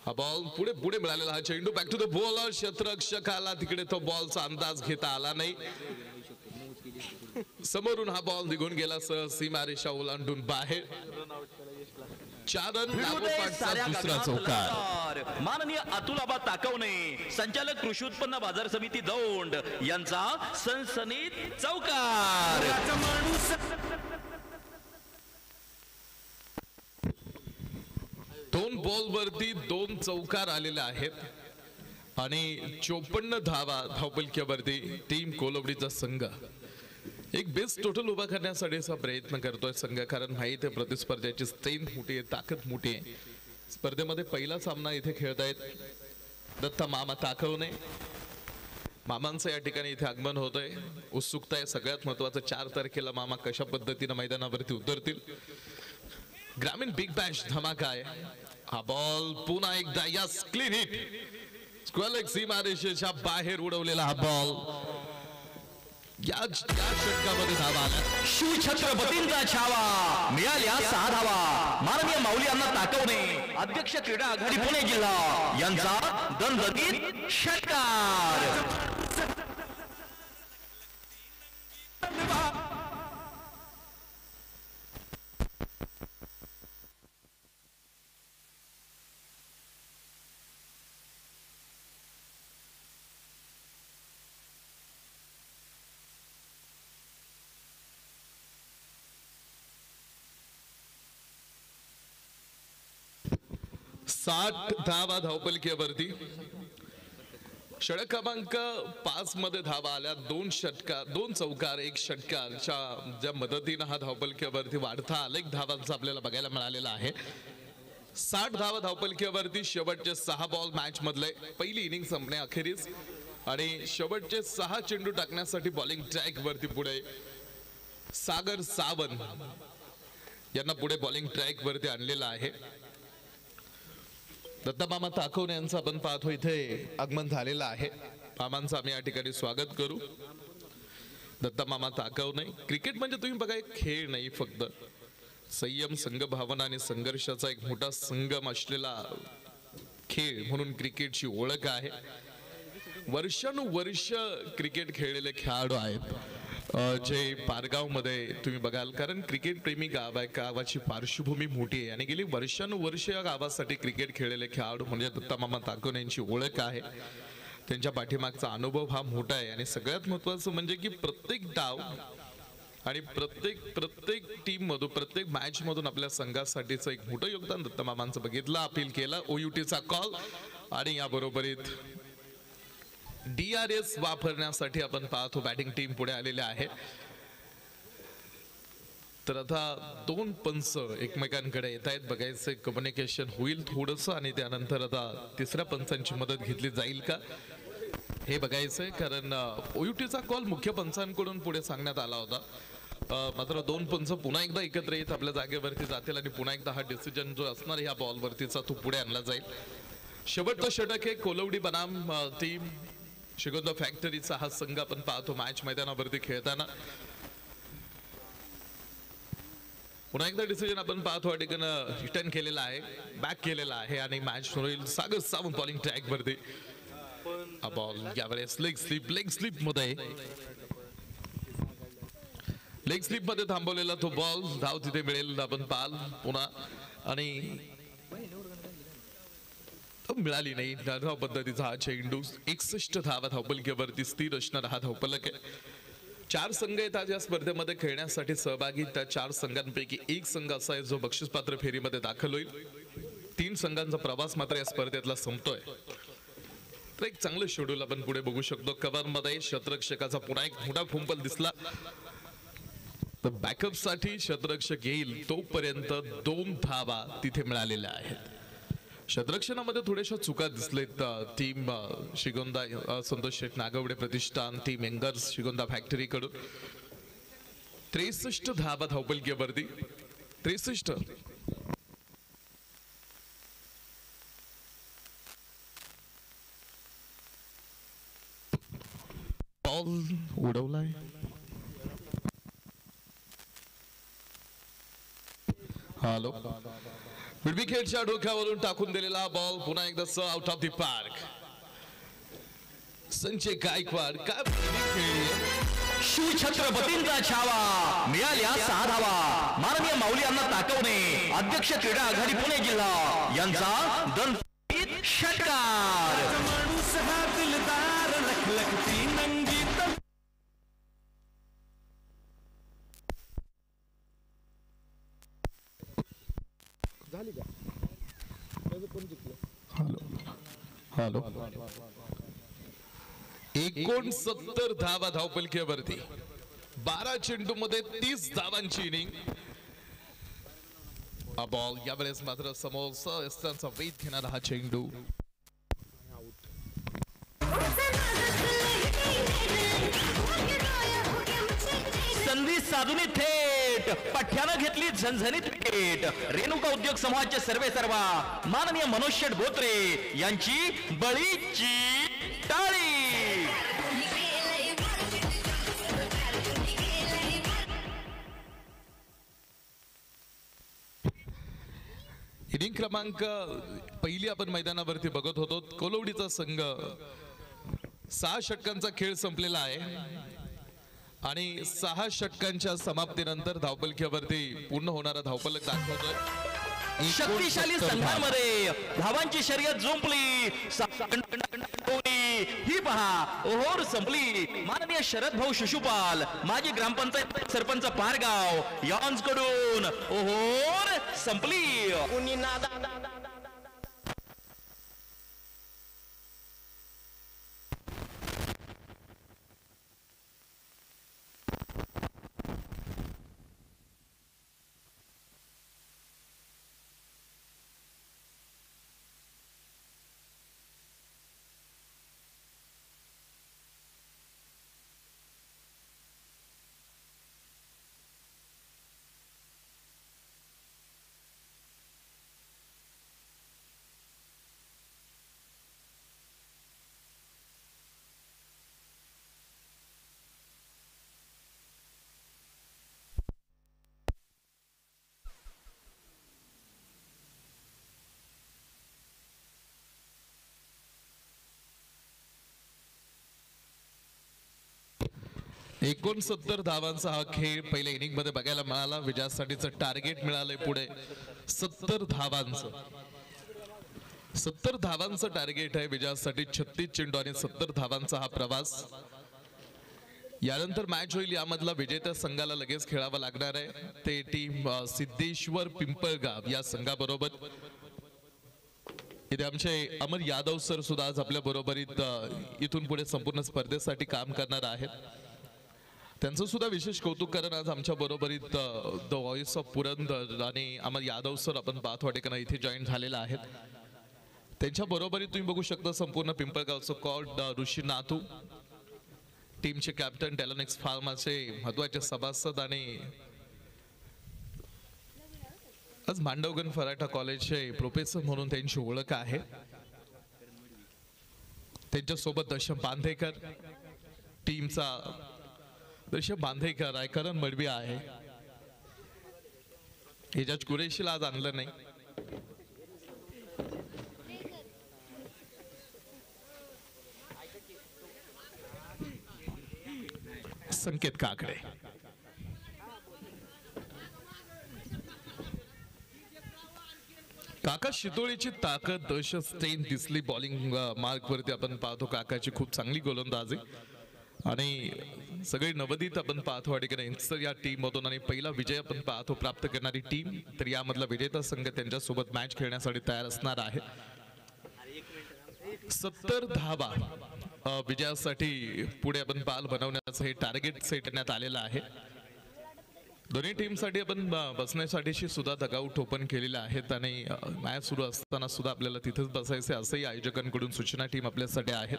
हा बॉल पुढे मिळालेला हा चेंडू बॅक टू द बॉलर. क्षेत्ररक्षकाला तिकडे तो बॉलचा अंदाज घेता आला नाही. समोरून हा बॉल निघून गेला सीमारेषा ओलांडून बाहेर. 4 रन. दुसरा चौकार. माननीय अतुलाबा ताकवणे संचालक कृषी उत्पन्न बाजार समिती दौंड यांचा सनसनीत चौकार. 2 बॉल वरती 2 चौकार आलेले आहेत आणि 54 धावा धावपलकीवरती टीम कोलवडीचा संघ एक बेस्ट टोटल उभा करण्यासाठीचा प्रयत्न करतोय संघ. कारण माहित आहे प्रतिस्पर्ध्याची स्ट्रेंथ मोठी आहे, ताकद मोठी आहे. स्पर्धेमध्ये पहिला सामना इथे खेळतायत दत्ता मामा ताकवणे मामांचं या ठिकाणी इथे आगमन होतंय. उत्सुकता आहे सगळ्यात महत्वाचं 4 तारखेला मामा कशा पद्धतीनं मैदानावरती उतरतील. ग्रामीण बिग बॅश धमाका आहे. हा बॉल पुन्हा एकदा yes clean hit. Square leg सीमारेषेच्या बाहेर उडवलेला हा बॉल या षटकामध्ये धावा आल्या. शिवछत्रपतींचा छावा मिळाल्या 6 धावा. माननीय माऊली यांना ताकवणे अध्यक्ष क्रीडा आघाडी पुणे जिल्हा यांचा दणदणीत षटकार. 60 धावा धावपलकीवरती. षटक क्रमांक 5 मध्ये धावा आल्या. 2 षटकार 2 चौकार 1 षटकारच्या ज्या मदतीनं हा धावपलकीवरती वाढता आलेख धावांचा आपल्याला बघायला मिळालेला आहे. 60 धावा धावपलकीवरती. शेवटचे 6 बॉल मॅच मधले. पहिली इनिंग संपणे अखेरीस आणि शेवटचे 6 चेंडू टाकण्यासाठी बॉलिंग ट्रॅक वरती पुढे सागर सावंत यांना पुढे बॉलिंग ट्रॅक वरती आणलेला आहे. दत्ता मामा ताकवणे यांचं आपण पाहतो इथे आगमन झालेलं आहे. मामांचं आम्ही या ठिकाणी स्वागत करू. दत्ता मामा ताकवणे. क्रिकेट म्हणजे तुम्ही बघा एक खेळ नाही, फक्त संयम, संघभावना आणि संघर्षाचा एक मोठा संगम असलेला खेळ म्हणून क्रिकेटची ओळख आहे. वर्षानुवर्ष क्रिकेट खेळलेले खेळाडू आहेत जे पारगाव मध्ये तुम्ही बघाल, कारण क्रिकेट प्रेमी गाव आहे. गावाची पार्श्वभूमी मोठी आहे आणि गेली वर्षानुवर्ष या गावासाठी क्रिकेट खेळलेले खेळाडू म्हणजे दत्ता मामा ताकवणे यांची ओळख आहे. त्यांच्या पाठीमागचा अनुभव हा मोठा आहे आणि सगळ्यात महत्वाचं म्हणजे की प्रत्येक डाव आणि प्रत्येक टीम मधून प्रत्येक मॅच मधून आपल्या संघासाठीचं एक मोठं योगदान दत्ता मामांचं बघितलं. अपील केलं. ओयूटीचा कॉल आणि या बरोबरीत DRS वापरण्यासाठी आपण पाहतो बॅटिंग टीम पुढे आलेले आहे. तर आता 2 पंच एकमेकांकडे येत आहेत. बघायचं कम्युनिकेशन होईल थोडंसं आणि त्यानंतर आता तिसऱ्या पंचांची मदत घेतली जाईल का हे बघायचंय, कारण ओयूटीचा कॉल मुख्य पंचांकडून पुढे सांगण्यात आला होता. मात्र 2 पंच पुन्हा एकदा एकत्र येत आपल्या जागेवरती जातील आणि पुन्हा एकदा हा डिसिजन जो असणार ह्या बॉल वरतीचा तो पुढे आणला जाईल. शेवटचं षटक आहे. कोलवडी बनाम टीम श्रीगोंदा फॅक्टरीचा हा संघ आपण पाहतो मॅच मैदानावरती खेळताना. पुन्हा एकदा डिसिजन आपण पाहतो या ठिकाणी रिटर्न केलेला आहे, बॅक केलेला आहे आणि मॅच होईल. सागर सावंत बॉलिंग ट्रॅक वरती. हा बॉल यावेळेस लेग स्लिप मध्ये थांबवलेला तो बॉल. धाव तिथे मिळेल आपण पाहाल पुन्हा आणि मिळाली नाही. धाव पद्धतीचा हा चेंडू. 61 धावा धावपलकीवरती स्थिर असणारा हा धावपलक आहे. 4 संघ आहेत आज या स्पर्धेमध्ये खेळण्यासाठी सहभागी. त्या 4 संघांपैकी एक संघ असा आहे जो बक्षीसपात्र फेरीमध्ये दाखल होईल. 3 संघांचा प्रवास मात्र या स्पर्धेतला संपतोय. तर एक चांगलं शेड्यूल आपण पुढे बघू शकतो. कव्हर मध्ये शतरक्षकाचा पुन्हा एक मोठा फुंपल दिसला. तर बॅकअप साठी शतरक्षक येईल तोपर्यंत 2 धावा तिथे मिळालेल्या आहेत. शतरक्षणामध्ये थोड्याशा चुका दिसलेत. टीम श्रीगोंदा संतोष शेठ नागवडे प्रतिष्ठान, टीम एंगर्स श्रीगोंदा फॅक्टरी कडून 63 धावा धावपलकीवरती. 63 बॉल उडवलाय. हॅलो विकेटच्या डोक्यावरून टाकून दिलेला बॉल पुन्हा एकदा out of the park. Sanjay Gaikwad काय शिवछत्रपतींचा छावा मिळाल्या 6 धावा. माननीय माऊली यांना ताकवणे अध्यक्ष क्रीडा आघाडी पुणे जिल्हा यांचा दणदणीत षटकार. हॅलो 69 धावा धावपलकीवरती. 12 चेंडू मध्ये 30 धावांची इनिंग. हा बॉल यावेळेस मात्र समोर वेध घेणारा हा चेंडू. साधुनी थेट पठ्यानं घेतली झणझणीत भेट. रेणुका उद्योग समूहाचे सर्वेसर्वा माननीय मनोज शेठ बोत्रे यांची बळीची टाळी. इनिंग क्रमांक पहिली आपण मैदानावरती बघत होतो. कोलवडीचा संघ 6 षटकांचा खेळ संपलेला आहे आणि 6 षटकांच्या समाप्तीनंतर धावपलकीवरती पूर्ण होणारा धावपलक दाखवतोय. शक्तिशाली संघांमध्ये धावांची शर्यत जुंपली. ही पहा ओहोर संपली. माननीय शरद भाऊ शिशुपाल माजी ग्रामपंचायत सरपंच पारगाव यांकडून ओहोर संपली. एकोणसत्तर धावांचा हा खेळ पहिल्या इनिंग मध्ये बघायला मिळाला. विजयासाठीचं टार्गेट मिळालंय पुढे 70 धावांचं. 70 धावांचं टार्गेट आहे विजयासाठी. 36 चेंडू आणि 70 धावांचा हा प्रवास. यानंतर मॅच होईल. यामधला विजेत्या संघाला लगेच खेळावं लागणार आहे. ते टीम सिद्धेश्वर पिंपळगाव या संघाबरोबर. इथे आमचे अमर यादव सर सुद्धा आज आपल्या बरोबरीत इथून पुढे संपूर्ण स्पर्धेसाठी काम करणार आहेत. त्यांचं सुद्धा विशेष कौतुक कारण आज आमच्या बरोबरीत द व्हॉइस ऑफ पुरंदर आणि अमर यादव सर आपण पाहतो ठिकाणी इथे जॉईन झालेला आहेत. त्यांच्या बरोबरीत तुम्ही बघू शकता संपूर्ण पिंपळगावचं कॉर्ड ऋषी नातू, टीमचे कॅप्टन डेलॉनिक्स फार्माचे महत्वाचे सभासद आणि आज मांडवगण फराठा कॉलेजचे प्रोफेसर म्हणून त्यांची ओळख आहे. त्यांच्यासोबत दशम बांधेकर, टीमचा दशम बांधेकर आहे, करण मडवी आहे. एजाज कुरेशीला आज आणलं नाही. संकेत काकडे, काका शितोळीची ताकद स्ट्रेन दिसली. बॉलिंग मार्क वरती आपण पाहतो काकाची खूप चांगली गोलंदाजी आणि सगळे नवोदित आपण पाहतो ठिकाणी या टीम मधून आणि पहिला विजय आपण पाहतो प्राप्त करणारी टीम. तर यामधला विजेता संघ त्यांच्यासोबत मॅच खेळण्यासाठी तयार असणार आहे. 70 धावा विजयासाठी पुढे आपण पाल बनवण्याचं हे टार्गेट सेट करण्यात आलेलं आहे. दोन्ही टीमसाठी आपण बसण्यासाठीची सुद्धा डगआउट ओपन केलेल्या आहेत आणि मॅच सुरू असताना सुद्धा आपल्याला तिथेच बसायचे असंही आयोजकांकडून सूचना टीम आपल्यासाठी आहेत.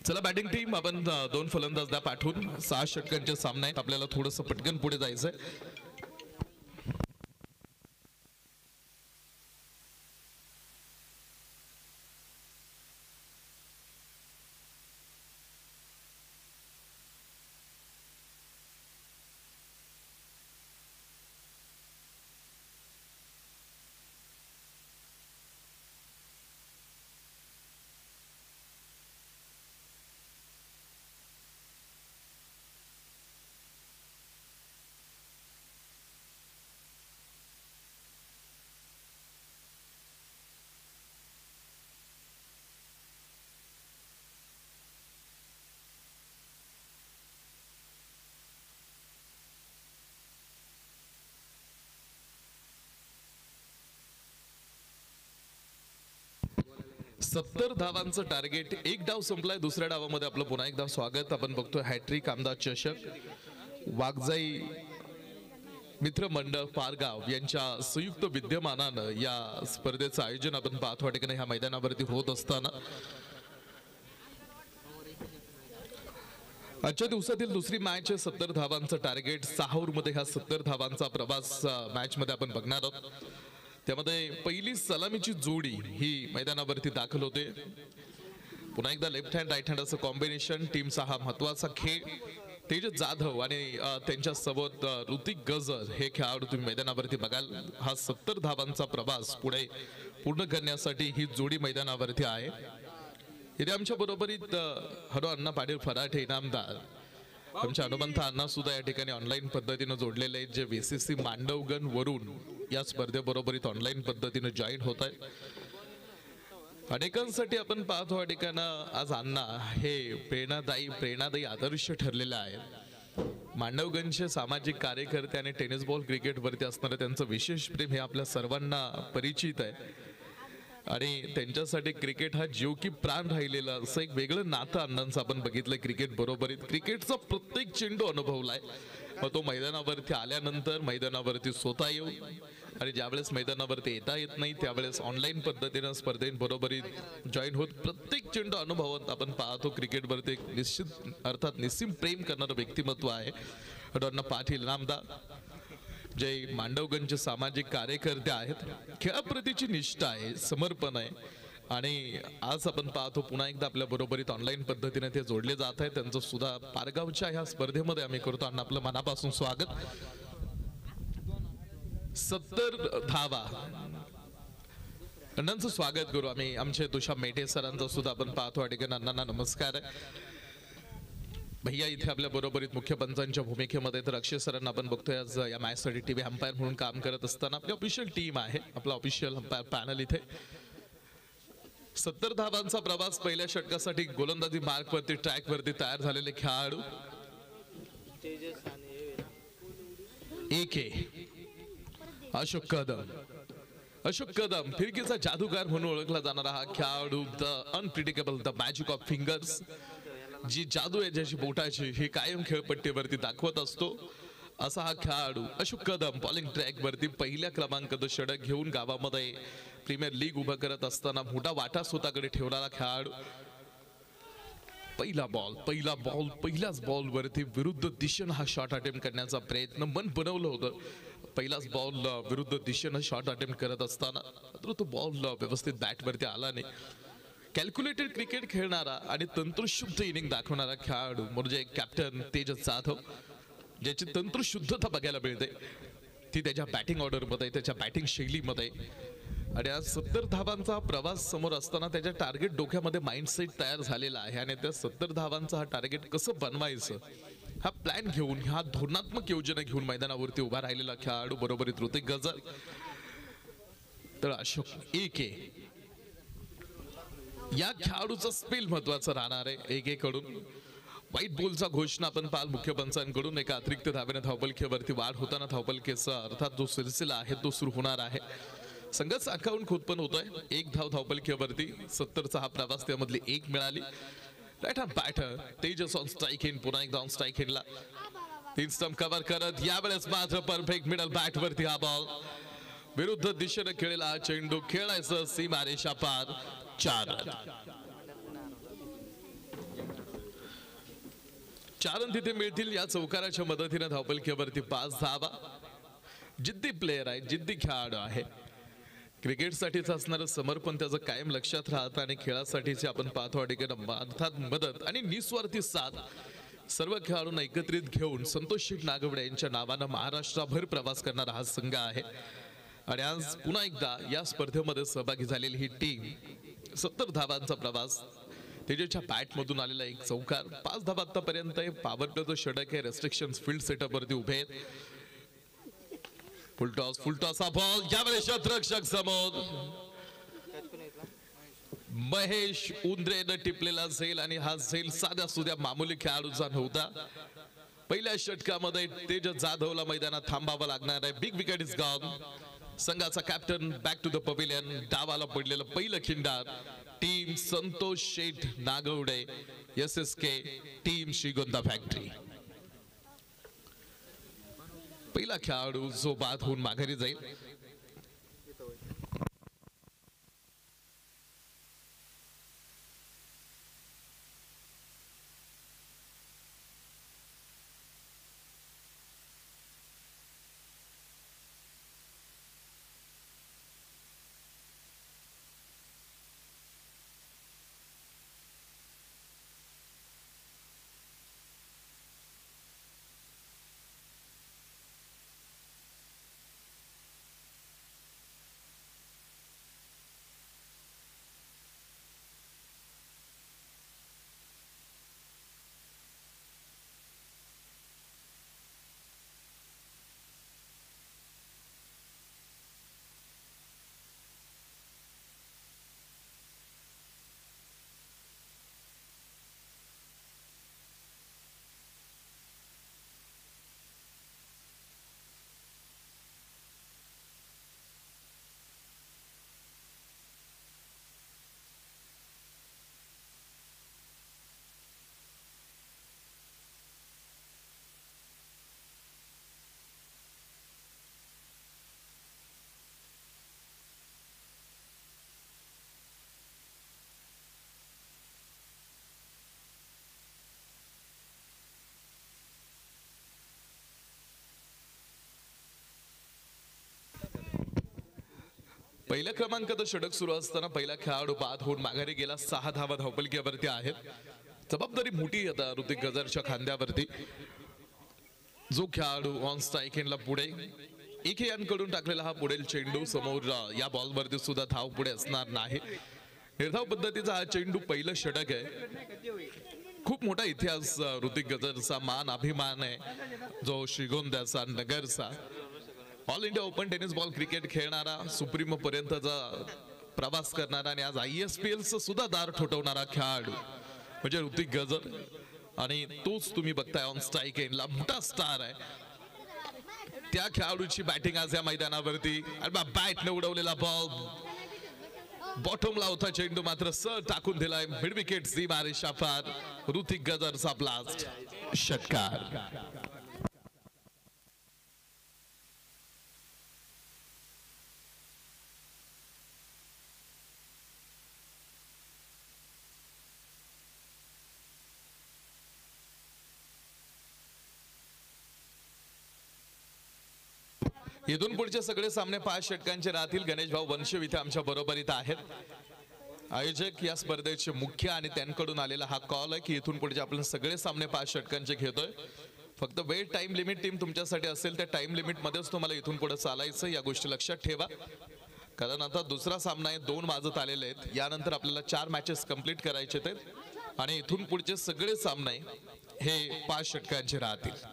चला बॅटिंग टीम आपण 2 फलंदाज द्या पाठवून. 6 षटकांचे सामने आहेत. आपल्याला थोडंसं पटकन पुढे जायचंय. सत्तर धावांचं टार्गेट. एक डाव संपलाय. दुसऱ्या डावामध्ये आपलं पुन्हा एकदा स्वागत. आपण बघतोय हॅट्रिक आमदार चषक वाघजाई मित्र मंडळ पारगाव यांच्या संयुक्त विद्यमानानं या स्पर्धेचं आयोजन आपण पाहतो ठिकाणी ह्या मैदानावरती होत असताना आजच्या दिवसातील दुसरी मॅच आहे 70 धावांचं टार्गेट. 6 ओव्हरमध्ये ह्या 70 धावांचा प्रवास मॅच मध्ये आपण बघणार आहोत. त्यामध्ये पहिली सलामीची जोडी ही मैदानावरती दाखल होते. पुन्हा एकदा लेफ्ट हँड राईट हँड असं कॉम्बिनेशन. टीमचा हा महत्वाचा खेळ. तेज जाधव आणि त्यांच्या सोबत ऋतिक गजर हे खेळाडू तुम्ही मैदानावरती बघाल. हा 70 धावांचा प्रवास पुढे पूर्ण करण्यासाठी ही जोडी मैदानावरती आहे. इथे आमच्या बरोबरीत हरो अण्णा पाटील फराटे इनामदार, आमच्या हनुमंत अण्णा सुद्धा या ठिकाणी ऑनलाईन पद्धतीने जोडलेले आहेत, जे VCC मांडवगण वरून या स्पर्धेबरोबरीत ऑनलाईन पद्धतीने जॉईन होत आहेत. अनेकांसाठी आपण पाहतो या ठिकाणं आज अण्णा हे प्रेरणादायी आदर्श ठरलेले आहेत. मांडवगणचे सामाजिक कार्यकर्ते आणि टेनिस बॉल क्रिकेटवरती असणारं त्यांचं विशेष प्रेम हे आपल्या सर्वांना परिचित आहे. आणि त्यांच्यासाठी क्रिकेट हा जीव की प्राण राहिलेला असं एक वेगळं नातं अण्णांचं आपण बघितलंय क्रिकेट बरोबरीत. क्रिकेटचा प्रत्येक चेंडू अनुभवलाय. मग तो मैदानावरती आल्यानंतर मैदानावरती स्वतः येऊ आणि ज्यावेळेस मैदानावरती येता येत नाही त्यावेळेस ऑनलाईन पद्धतीनं स्पर्धेबरोबरीत जॉईन होत प्रत्येक चेंडू अनुभवत आपण पाहतो. क्रिकेटवरती एक निश्चित अर्थात निस्सीम प्रेम करणारं व्यक्तिमत्व आहे अण्णा पाटील इनामदार, जे मांडवगणचे सामाजिक कार्यकर्ते आहेत. खेळाप्रतीची निष्ठा आहे, समर्पण आहे. आणि आज आपण पाहतो पुन्हा एकदा आपल्या बरोबरीत ऑनलाईन पद्धतीने ते जोडले जात आहे. त्यांचं सुद्धा पारगावच्या ह्या स्पर्धेमध्ये आम्ही करतो आणि आपलं मनापासून स्वागत. 70 धावा अण्णांचं स्वागत करू आम्ही. आमचे तुषार मेटे सरांचं सुद्धा आपण पाहतो या ठिकाणी. अण्णांना नमस्कार आहे. भैया इथे आपल्या बरोबरीत मुख्य पंचांच्या भूमिकेमध्ये तर अक्षय सरांना आपण बघतोय आज या मॅचसाठी टीव्ही अंपायर म्हणून काम करत असताना. आपली ऑफिशियल टीम आहे, आपला ऑफिशियल अंपायर पॅनल इथे. 70 धावांचा प्रवास पहिल्या षटकासाठी गोलंदाजी मार्क वरती ट्रॅक वरती तयार झालेले खेळाडू. अशोक कदम फिरकीचा जादूगार म्हणून ओळखला जाणारा हा खेळाडू. The unpredictable, the magic of fingers, जी जादू आहे ज्याची बोटाची ही कायम खेळपट्टीवरती दाखवत असतो असा हा खेळाडू अशोक कदम. बॉलिंग ट्रॅक वरती पहिल्या क्रमांकाचं षटक घेऊन गावामध्ये प्रीमियर लीग उभं करत असताना मोठा वाटा स्वतःकडे ठेवणारा खेळाडू. पहिल्याच बॉल वरती विरुद्ध दिशेनं हा शॉट अटेम्प्ट करण्याचा प्रयत्न मन बनवलं होतं. पहिलाच बॉल विरुद्ध दिशेनं शॉट अटेम्प्ट करत असताना तो बॉल व्यवस्थित बॅट वरती आला नाही. कॅल्क्युलेटेड क्रिकेट खेळणारा आणि तंत्रशुद्ध इनिंग दाखवणारा खेळाडू म्हणजे कॅप्टन तेज जाधव, ज्याची तंत्रशुद्धता बघायला मिळते ती त्याच्या बॅटिंग ऑर्डरमध्ये, त्याच्या बॅटिंग शैलीमध्ये. आणि आज 70 धावांचा प्रवास समोर असताना त्याच्या टार्गेट डोक्यामध्ये माइंडसेट तयार झालेला आहे. आणि त्या 70 धावांचा हा टार्गेट कसं बनवायचं हा प्लॅन घेऊन, ह्या धोरणात्मक योजना घेऊन मैदानावरती उभा राहिलेला खेळाडू बरोबरीत ऋतिक गजर. तर अशोक या खेळाडूचा स्पेल महत्वाचा राहणार आहे. कडून व्हाईट बॉलचा घोषणा आपण पाल मुख्य पंचांकडून. एका अतिरिक्त धावेने धावपलकेवरती वाढ होताना धावपलकेचा अर्थात जो सिलसिला आहे तो सुरू होणार आहे. संघाचा अकाउंट खुद पण होतोय. 1 धाव धावपलकेवरती 70चा हा प्रवास, त्यामधली 1 मिळाली. Right hand batter Tejas on strike in, पुन्हा एकदा ऑन स्ट्राईक इनला 3 स्टंप कव्हर करत. यावेळेस मात्र परफेक्ट मिडल बॅट वरती हा बॉल. विरुद्ध दिशेने खेळलेला हा चेंडू खेळायचं सीमारेषा पार. 4 रन तिथे मिळतील या चौकाराच्या मदतीने धावपलकेवरती 5 धावा. जिद्दी प्लेयर आहे, जिद्दी खेळाडू आहे. क्रिकेटसाठीच असणारं समर्पण त्याचं कायम लक्षात राहतं आणि खेळासाठीचे आपण पाहतो अर्थात मदत आणि निस्वार्थी साथ सर्व खेळाडूंना एकत्रित घेऊन संतोष शेठ नागवडे यांच्या नावानं महाराष्ट्रभर प्रवास करणारा हा संघ आहे. आणि आज पुन्हा एकदा या स्पर्धेमध्ये सहभागी झालेली ही टीम 70 धावांचा प्रवास. तेजसच्या बॅट मधून आलेला एक चौकार. 5 धावा आतापर्यंत पॉवर प्लेचं षटक आहे. रेस्ट्रिक्शन फील्ड सेटअप वरती उभे आहेत. फुलटॉस हा बॉल. यावेळेस शतरक्षक समोर महेश उंद्रेनं टिपलेला झेल आणि हा झेल साध्या सुध्या मामूली खेळाडूचा नव्हता. पहिल्या षटकामध्ये तेजस जाधवला मैदानात थांबावं लागणार आहे. Big wicket is gone. संघाचा captain back to the pavilion. डावाला पडलेलं पहिलं खिंडार team Santosh Sheth Nagwade, SSK team Shrigonda factory. पहिला खेळाडू जो बाद होऊन माघारी जाईल. पहिल्या क्रमांकाचं षटक सुरू असताना पहिला खेळाडू बाद होऊन माघारी गेला. 6 धावा धावपलकीवरती आहेत. जबाबदारी मोठी आता ऋतिक गजरच्या खांद्यावरती. जो खेळाडू ऑन स्ट्राईक एंडला पुढे एक यांकडून टाकलेला हा पुढील चेंडू समोर या बॉलवरती सुद्धा धाव पुढे असणार नाही. निर्धाव पद्धतीचा हा चेंडू पहिलं षटक आहे. खूप मोठा इतिहास ऋतिक गजरचा, मान अभिमान आहे जो श्रीगोंद्याचा नगरचा. All India open tennis ball cricket खेळणारा, सुप्रीमो पर्यंतचा प्रवास करणारा आणि आज ISPL सुद्धा दार ठोठवणारा खेळाडू म्हणजे ऋतिक गजर. आणि तोच तुम्ही बघताय ऑन स्ट्राईक एंडला मोठा स्टार आहे. त्या खेळाडूची बॅटिंग आज या मैदानावरती. बॅटने उडवलेला बॉल बॉटमला होता चेंडू मात्र सर टाकून दिलाय. मिड विकेट सी मारे शाफार. ऋतिक गजरचा ब्लास्ट षटकार. इथून पुढचे सगळे सामने 5 षटकांचे राहतील. गणेश भाऊ वंशव इथे आमच्या बरोबरीत आहेत. आयोजक या स्पर्धेचे मुख्य आणि त्यांकडून आलेला हा कॉल आहे की इथून पुढचे आपण सगळे सामने 5 षटकांचे घेतोय. फक्त वेळ टाइम लिमिट टीम तुमच्यासाठी असेल त्या टाइम लिमिट मध्येच तुम्हाला इथून पुढे चालायचं. या गोष्टी लक्षात ठेवा कारण आता दुसरा सामना आहे. 2 वाजत आलेले आहेत. यानंतर आपल्याला 4 मॅचेस कंप्लीट करायचे आहेत आणि इथून पुढचे सगळे सामने हे 5 षटकांचे राहतील.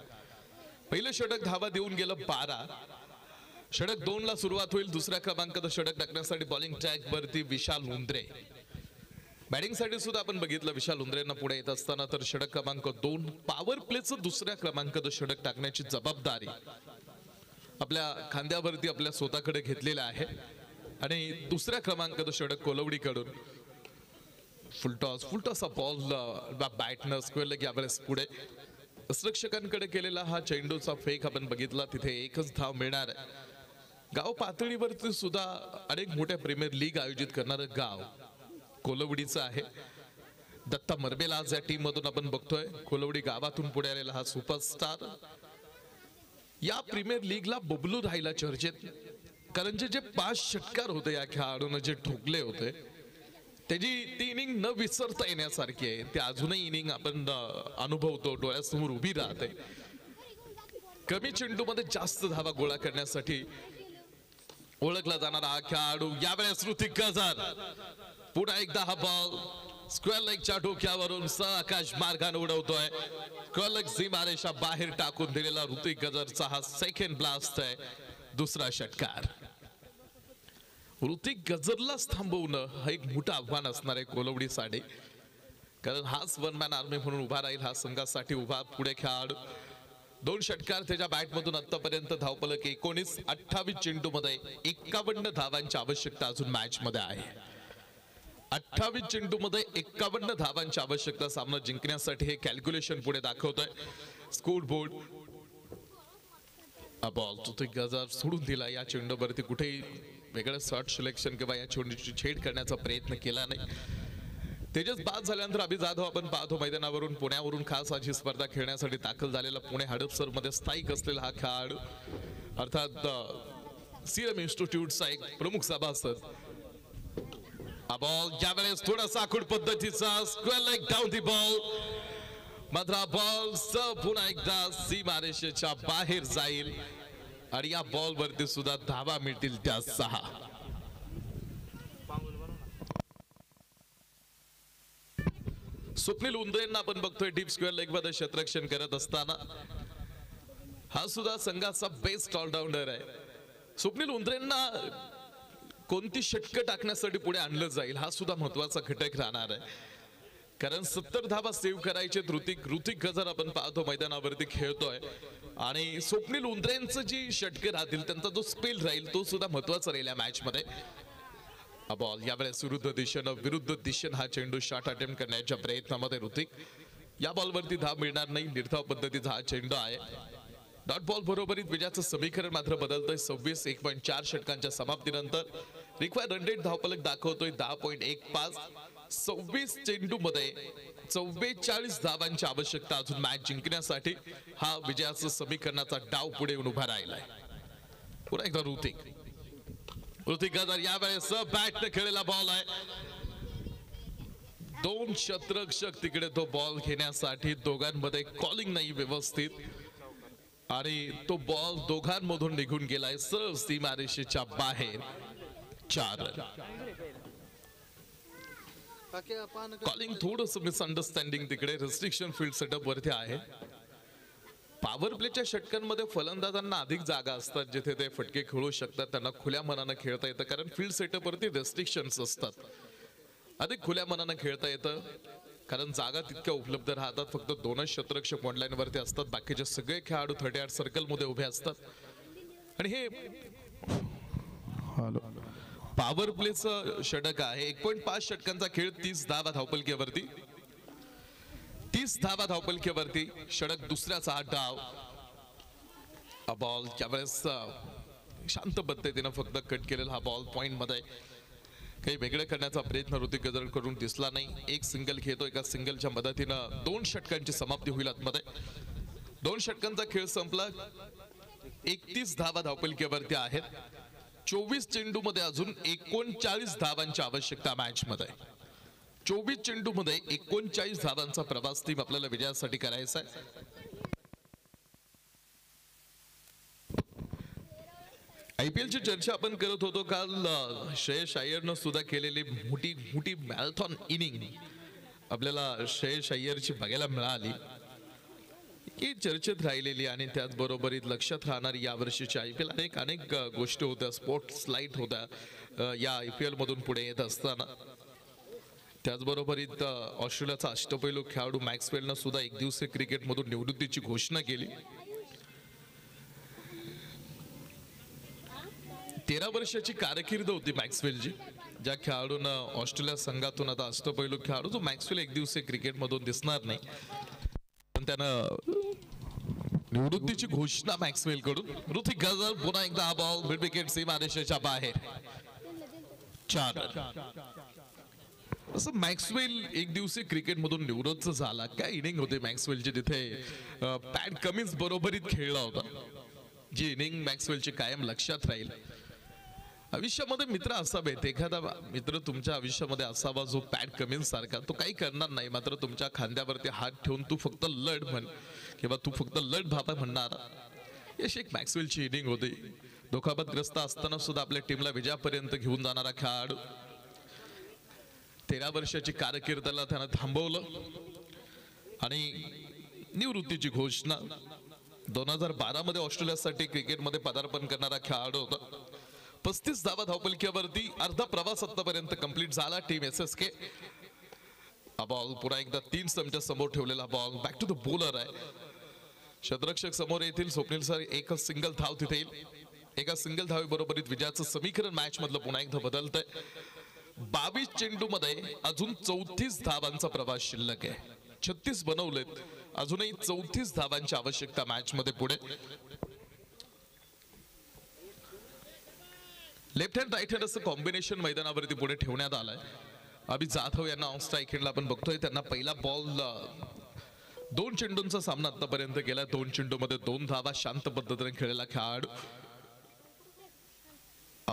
पहिलं षटक धावा देऊन गेलं 12. षटक 2 ला सुरुवात होईल. दुसऱ्या क्रमांकाचं षटक टाकण्यासाठी बॉलिंग ट्रॅक वरती विशाल उंद्रे. बॅटिंग साठी सुद्धा आपण बघितलं विशाल उंद्रेंना पुढे येत असताना. तर षटक क्रमांक 2 पॉवर प्लेचं दुसऱ्या क्रमांकाचं षटक टाकण्याची जबाबदारी आपल्या खांद्यावरती आपल्या स्वतःकडे घेतलेला आहे. आणि दुसऱ्या क्रमांकाचं षटक कोलवडीकडून फुलटॉस बॉल बॅटनं स्क्वेअर लेग यावेळेस पुढे रक्षकांकडे केलेला हा चेंडूचा फेक आपण बघितला. तिथे एकच धाव मिळणार आहे. गाव पातळीवरती सुद्धा अनेक मोठ्या प्रीमियर लीग आयोजित करणारं गाव कोलवडीचं आहे. दत्ता मरबेला आज या टीम मधून आपण बघतोय. कोलवडी गावातून पुढे आलेला हा सुपरस्टार या प्रीमियर लीगला बबलू राहिला चर्चेत. कारण जे 5 षटकार होते या खेळाडूने जे ठोकले होते त्याची ती इनिंग न विसरता येण्यासारखी आहे. ते अजूनही इनिंग आपण अनुभवतो, डोळ्यासमोर उभी राहते. कमी चेंडू मध्ये जास्त धावा गोळा करण्यासाठी ओळखला जाणारा हा खेळाडू यावेळेस ऋतिक गजर. पुन्हा एकदा हा बॉल स्क्वेअर लेगच्या डोक्यावरून आकाश मार्गाने उडवतोय. स्क्वेअर लेग सीमारेषा बाहेर टाकून दिलेला ऋतिक गजरचा हा सेकंड ब्लास्ट आहे. दुसरा षटकार. ऋतिक गजरलाच थांबवणं हा एक मोठं आव्हान असणार आहे कोलवडीसाठी. कारण हाच वन मॅन आर्मी म्हणून उभा राहील हा संघासाठी उभा पुढे खेळाडू. 2 षटकार त्याच्या बॅट मधून आतापर्यंत धावपलक 19. 28 चेंडू मध्ये 51 धावांची आवश्यकता अजून मॅच मध्ये आहे. 28 चेंडू मध्ये 51 धावांची आवश्यकता सामना जिंकण्यासाठी हे कॅल्क्युलेशन पुढे दाखवतोय स्कोर बोर्ड. बॉल ऋतिक गजर सोडून दिला. या चेंडूवरती कुठेही वेगळं शॉट सिलेक्शन किंवा या चेंडूची छेड करण्याचा प्रयत्न केला नाही. तेजस बाद झाल्यानंतर अभि जाधव आपण पाहतो मैदानावरून पुण्यावरून खास आज ही स्पर्धा खेळण्यासाठी दाखल झालेला. पुणे हडपसर मध्ये स्थायिक असलेला हा खेळाडू अर्थात सिरम इन्स्टिट्यूटचा एक प्रमुख सभासद. बॉल यावेळेस थोडासा आखूड पद्धतीचा square leg down the ball. मात्र बॉल पुन्हा एकदा सीमारेषेच्या बाहेर जाईल आणि या बॉल वरती सुद्धा धावा मिळतील त्या 6. स्वप्नील उंद्रेंना आपण बघतोय डीप स्क्वेअर लेग मध्ये क्षेत्ररक्षण करत असताना. हा सुद्धा संघाचा बेस्ट ऑलराऊंडर आहे. स्वप्नील उंद्रेंना कोणती षटकं टाकण्यासाठी पुढे आणलं जाईल हा सुद्धा महत्वाचा घटक राहणार आहे. कारण 70 धावा सेव्ह करायचे. ऋतिक गजर आपण पाहतो मैदानावरती खेळतोय आणि स्वप्नील उंद्रेंचं जी षटकं राहतील त्यांचा जो स्पेल राहील तो सुद्धा महत्वाचा राहील या मॅच मध्ये. बॉल यावेळेस विरुद्ध दिशेनं हा चेंडू शॉट अटेम्प्ट करण्याच्या प्रयत्नामध्ये ऋतिक. या बॉलवरती धाव मिळणार नाही. निर्धाव पद्धतीचा हा चेंडू आहे. डॉट बॉल बरोबरीत विजयाचं समीकरण मात्र बदलतंय. 26 1.4 षटकांच्या समाप्तीनंतर रिक्वायर्ड रन रेट धावपलक दाखवतोय 10.15. 26 चेंडू मध्ये 44 धावांची आवश्यकता अजून मॅच जिंकण्यासाठी. हा विजयाचं समीकरणाचा डाव पुढे येऊन उभा राहिलाय. पुन्हा एकदा ऋतिक गजर यावेळेस बॅटने खेळलेला बॉल आहे. दोन क्षेत्ररक्षक तिकडे तो बॉल घेण्यासाठी, दोघांमध्ये कॉलिंग नाही व्यवस्थित आणि तो बॉल दोघांमधून निघून गेलाय सरळ सीमारेषेच्या बाहेर. 4 कॉलिंग थोडस मिसअंडरस्टँडिंग तिकडे रेस्ट्रिक्शन फील्ड सेटअप वरती आहे. पॉवर प्लेच्या षटकांमध्ये फलंदाजांना अधिक जागा असतात जिथे ते फटके खेळू शकतात, त्यांना खुल्या मनानं खेळता येतं कारण फील्ड सेटअप वरती रेस्ट्रिक्शन्स असतात. अधिक खुल्या मनानं खेळता येतं कारण जागा तितक्या उपलब्ध राहतात. फक्त 2च क्षेत्ररक्षक ऑनलाईन वरती असतात, बाकीचे सगळे खेळाडू 38 सर्कल मध्ये उभे असतात. आणि हे पॉवर प्लेचं षटक आहे. 1.5 षटकांचा खेळ, 30 धावा धावपलकीवरती, 30 धावा धावपलकीवरती. षटक दुसऱ्याचा हा डाव. हा बॉल त्यावेळेस शांत पद्धतीनं फक्त कट केलेला हा बॉल पॉइंट मध्ये. काही वेगळं करण्याचा प्रयत्न ऋतिक गजर करून दिसला नाही. एक सिंगल खेळतो, एका सिंगलच्या मदतीनं 2 षटकांची समाप्ती होईल आतमध्ये. 2 षटकांचा खेळ संपला. 31 धावा धावपलकीवरती आहेत. 24 चेंडू मध्ये अजून 39 धावांची आवश्यकता मॅच मध्ये. 24 चेंडू मध्ये 39 धावांचा प्रवास टीम आपल्याला विजयासाठी करायचा आहे. IPL ची चर्चा आपण करत होतो काल. श्रेयस अय्यरनं सुद्धा केलेली मोठी मॅरेथॉन इनिंग आपल्याला श्रेयस अय्यरची बघायला मिळाली, की चर्चेत राहिलेली आणि त्याचबरोबरीत लक्षात राहणारी यावर्षीची IPL अनेक गोष्टी होत्या, स्पोर्ट्स लाईट होत्या या IPL मधून पुढे येत असताना. त्याचबरोबरीत ऑस्ट्रेलियाचा अष्टपैलू खेळाडू मॅक्सवेलनं सुद्धा एकदिवसीय क्रिकेटमधून निवृत्तीची घोषणा केली. 13 वर्षाची कारकीर्द होती मॅक्सवेलची. ज्या खेळाडूनं ऑस्ट्रेलिया संघातून आता अष्टपैलू खेळाडू जो मॅक्सवेल एकदिवसीय क्रिकेटमधून दिसणार नाही, पण त्यानं निवृत्तीची घोषणा मॅक्सवेल कडून. ऋतिक गजर पुन्हा एकदा हा बॉल मिड विकेट सीमारेषेच्या बाहेर. 4 असं मॅक्सवेल एक दिवसीय क्रिकेट मधून निवृत्त झाला. काय इनिंग होते मॅक्सवेलची, तिथे पॅट कमिन्स बरोबरीत खेळला होता. जी इनिंग मॅक्सवेलची कायम लक्षात राहील. आयुष्यामध्ये मित्र असावेत, एखादा मित्र तुमच्या आयुष्यामध्ये असावा जो पॅट कमिन्स सारखा. तो काही करणार नाही, मात्र तुमच्या खांद्यावरती हात ठेवून तू फक्त लढ म्हण किंवा तू फक्त लढ भाबा म्हणणारा. यश एक मॅक्सवेलची इनिंग होती. दुखापतग्रस्त असताना सुद्धा आपल्या टीमला विजयापर्यंत घेऊन जाणारा खेळाडू. 13 वर्षाची कारकिर्दीला त्यानं थांबवलं आणि निवृत्तीची घोषणा. 2012 मध्ये ऑस्ट्रेलियासाठी क्रिकेटमध्ये पदार्पण करणारा खेळाडू होता. 35 धावा धावपलकीवरती. अर्धा प्रवास आतापर्यंत कंप्लीट झाला टीम SSK. हा बॉल पुन्हा एकदा 3 स्टंपच्या समोर ठेवलेला ball back to the bowler आहे. क्षेत्ररक्षक समोर येतील. स्वप्नील सर एकच सिंगल धाव तिथे येईल. एका सिंगल धावे बरोबरीत विजयाचं समीकरण मॅच मधलं पुन्हा एकदा बदलतंय. 22 चेंडू मध्ये अजून 34 धावांचा प्रवास शिल्लक आहे. 36 बनवलेत, अजूनही 34 धावांची आवश्यकता मॅच मध्ये पुढे. लेफ्ट हँड राईट हँड असं कॉम्बिनेशन मैदानावरती पुढे ठेवण्यात आलंय. अभि जाधव यांना ऑन स्ट्राईक हँडला आपण बघतोय. त्यांना पहिला बॉल 2 चेंडूंचा सामना आतापर्यंत केला. 2 चेंडू मध्ये 2 धावा शांत पद्धतीने खेळलेला खेळाडू.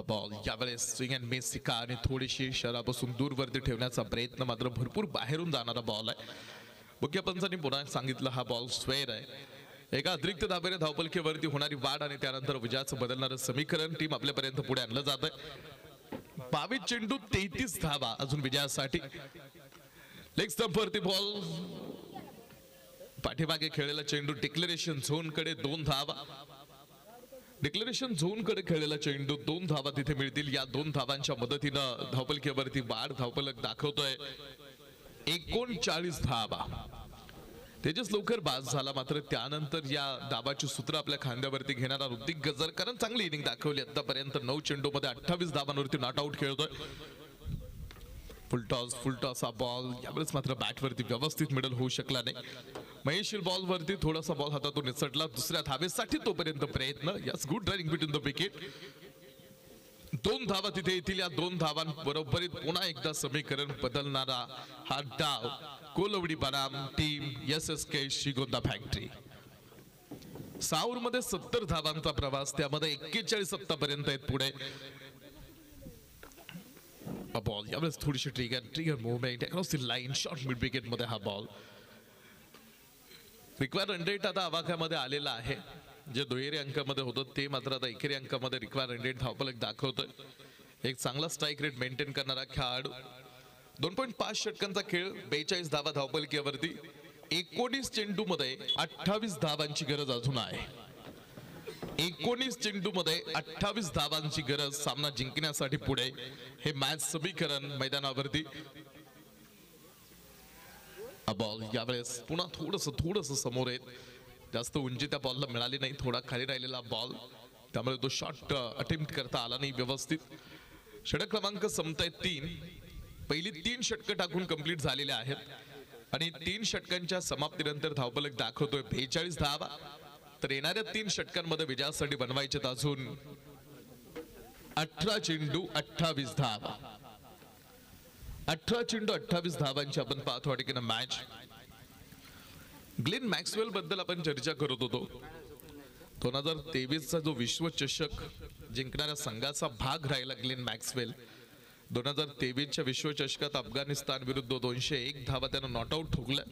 बॉल यावेळेस स्विंग अँड मिस सिका आणि थोडीशी शहरापासून दूरवरती ठेवण्याचा प्रयत्न, मात्र भरपूर बाहेरून जाणारा बॉल आहे. मुख्य पंचांनी पुन्हा सांगितलं हा बॉल स्क्वेअर आहे. एका अतिरिक्त धाब्याने धावपलकीवरती होणारी वाढ आणि त्यानंतर विजयाचं बदलणारं समीकरण टीम आपल्यापर्यंत पुढे आणलं जात आहे. 22 चेंडू 33 धावा अजून विजयासाठी. लेग स्टंप वरती बॉल. पाठीमागे खेळलेला चेंडू डिक्लेरेशन झोन कडे 2 धावा. डिक्लेरेशन झोन कडे खेळलेला चेंडू 2 धावा तिथे मिळतील. या 2 धावांच्या मदतीनं धावपलकीवरती वाढ धावपलक दाखवतोय 39 धावा. तेजस लवकर बाद झाला, मात्र त्यानंतर या दाबाची सूत्र आपल्या खांद्यावरती घेणारा ऋतिक गजर, कारण चांगली इनिंग दाखवली आतापर्यंत. 9 चेंडू मध्ये 28 धावांवरती नॉट आउट खेळतोय. फुल टॉस हा बॉल यावेळेस मात्र बॅटवरती व्यवस्थित मिडल होऊ शकला नाही. महेश बॉल वरती थोडासा बॉल हातातून निसटला. दुसऱ्या धावेसाठी तोपर्यंत प्रयत्न. Yes, good running between the wicket. 2 धावा तिथे येतील. या 2 धावांबरोबरीत पुन्हा एकदा समीकरण बदलणारा हा डाव. कोलवडी बनाम टीम SSK श्रीगोंदा फॅक्टरी. साऊर मध्ये 70 धावांचा प्रवास, त्यामध्ये 41 आतापर्यंत आहेत पुढे. बॉल यावेळेस थोडीशी trigger movement across the line short mid wicket मध्ये हा बॉल. रिक्वायर रन रेट आता आवाक्यामध्ये आलेला आहे. जे दुहेरी अंकामध्ये होतं ते मात्र आता एकेरी अंकामध्ये रिक्वायर रन रेट धावफलक दाखवतोय. एक चांगला स्ट्राईक रेट मेंटेन करणारा खेळाडू. 2.5 षटकांचा खेळ, 42 धावा धावफलकीवरती. 19 चेंडूमध्ये 28 धावांची गरज अजून आहे. 19 चेंडूमध्ये 28 धावांची गरज सामना जिंकण्यासाठी पुढे. हे मॅच समीकरण मैदानावरती. बॉल यावेळेस पुन्हा थोडस समोर येत. जास्त उंची त्या बॉलला मिळाली नाही. थोडा खाली राहिलेला बॉल, त्यामुळे तो शॉट अटेम्प्ट करता आला नाही व्यवस्थित. षटक क्रमांक संपतायत 3. पहिली 3 षटकं टाकून कंप्लीट झालेले आहेत आणि 3 षटकांच्या समाप्तीनंतर धावफलक दाखवतोय 42 धावा. तर येणाऱ्या 3 षटकांमध्ये विजयासाठी बनवायचे अजून 18 चेंडू 28 धावा. 18 चेंडू 28 धावांची आपण पाहतो या ठिकाणी मॅच. ग्लेन मॅक्सवेल बद्दल आपण चर्चा करत होतो. 2023 चा जो विश्वचषक जिंकणाऱ्या संघाचा भाग राहिला ग्लेन मॅक्सवेल. 2023 च्या विश्वचषकात अफगाणिस्तान विरुद्ध 201 धावा त्यानं नॉट आउट ठोकल्या.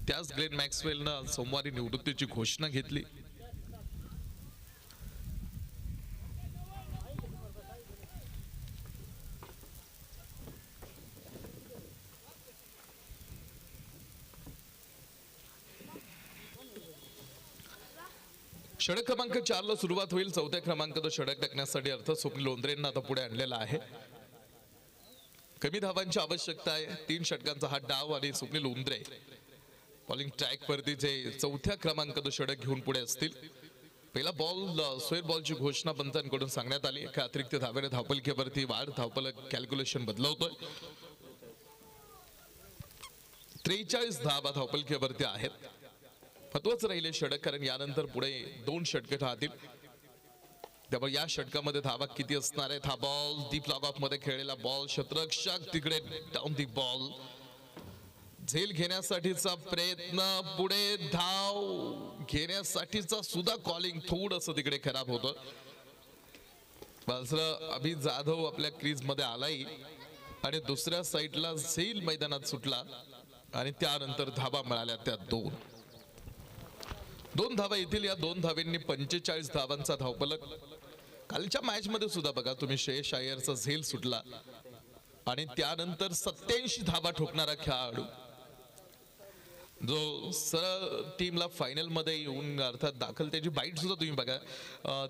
त्याच ग्लेन मॅक्सवेलनं सोमवारी निवृत्तीची घोषणा घेतली. षटक क्रमांक 4 ला सुरुवात होईल. 4थ्या क्रमांकाचा षटक टाकण्यासाठी अर्थ स्वप्नील लोंद्रेंना आता पुढे आणलेला आहे. कमी धावांची आवश्यकता आहे. 3 षटकांचा हा डाव आणि स्वप्नील लोंद्रे बॉलिंग ट्रॅक वरती जे 4थ्या क्रमांकाचं षटक घेऊन पुढे असतील. पहिला बॉल स्क्वेअर बॉलची घोषणा पंचांकडून सांगण्यात आली. एका अतिरिक्त धावेने धावफलकीवरती वाढ. धावफलक कॅल्क्युलेशन बदलवतोय. 43 धावा धावफलकीवरती आहेत. महत्वाचं राहिले षटक, कारण यानंतर पुढे 2 षटके राहतील. त्यामुळे या षटकामध्ये धावा किती असणार आहेत. हा बॉल डीप लॉग ऑफ मध्ये खेळलेला बॉल. क्षेत्ररक्षक तिकडे डाऊन दी बॉल. झेल घेण्यासाठीचा प्रयत्न, पुढे धाव घेण्यासाठीचा सुद्धा कॉलिंग थोडस तिकडे खराब होतं. अभि जाधव आपल्या क्रीज मध्ये आलाही आणि दुसऱ्या साईडला झेल मैदानात सुटला आणि त्यानंतर धावा मिळाल्या त्या 2 धावा येतील. या 2 धावांनी 45 धावांचा धावफलक. कालच्या मॅच मध्ये सुद्धा बघा तुम्ही, श्रेयस अय्यरचा झेल सुटला आणि त्यानंतर 87 धावा ठोकणारा खेळाडू जो सरळ टीमला फायनल मध्ये येऊन अर्थात दाखल, त्याची बाईट सुद्धा तुम्ही बघा.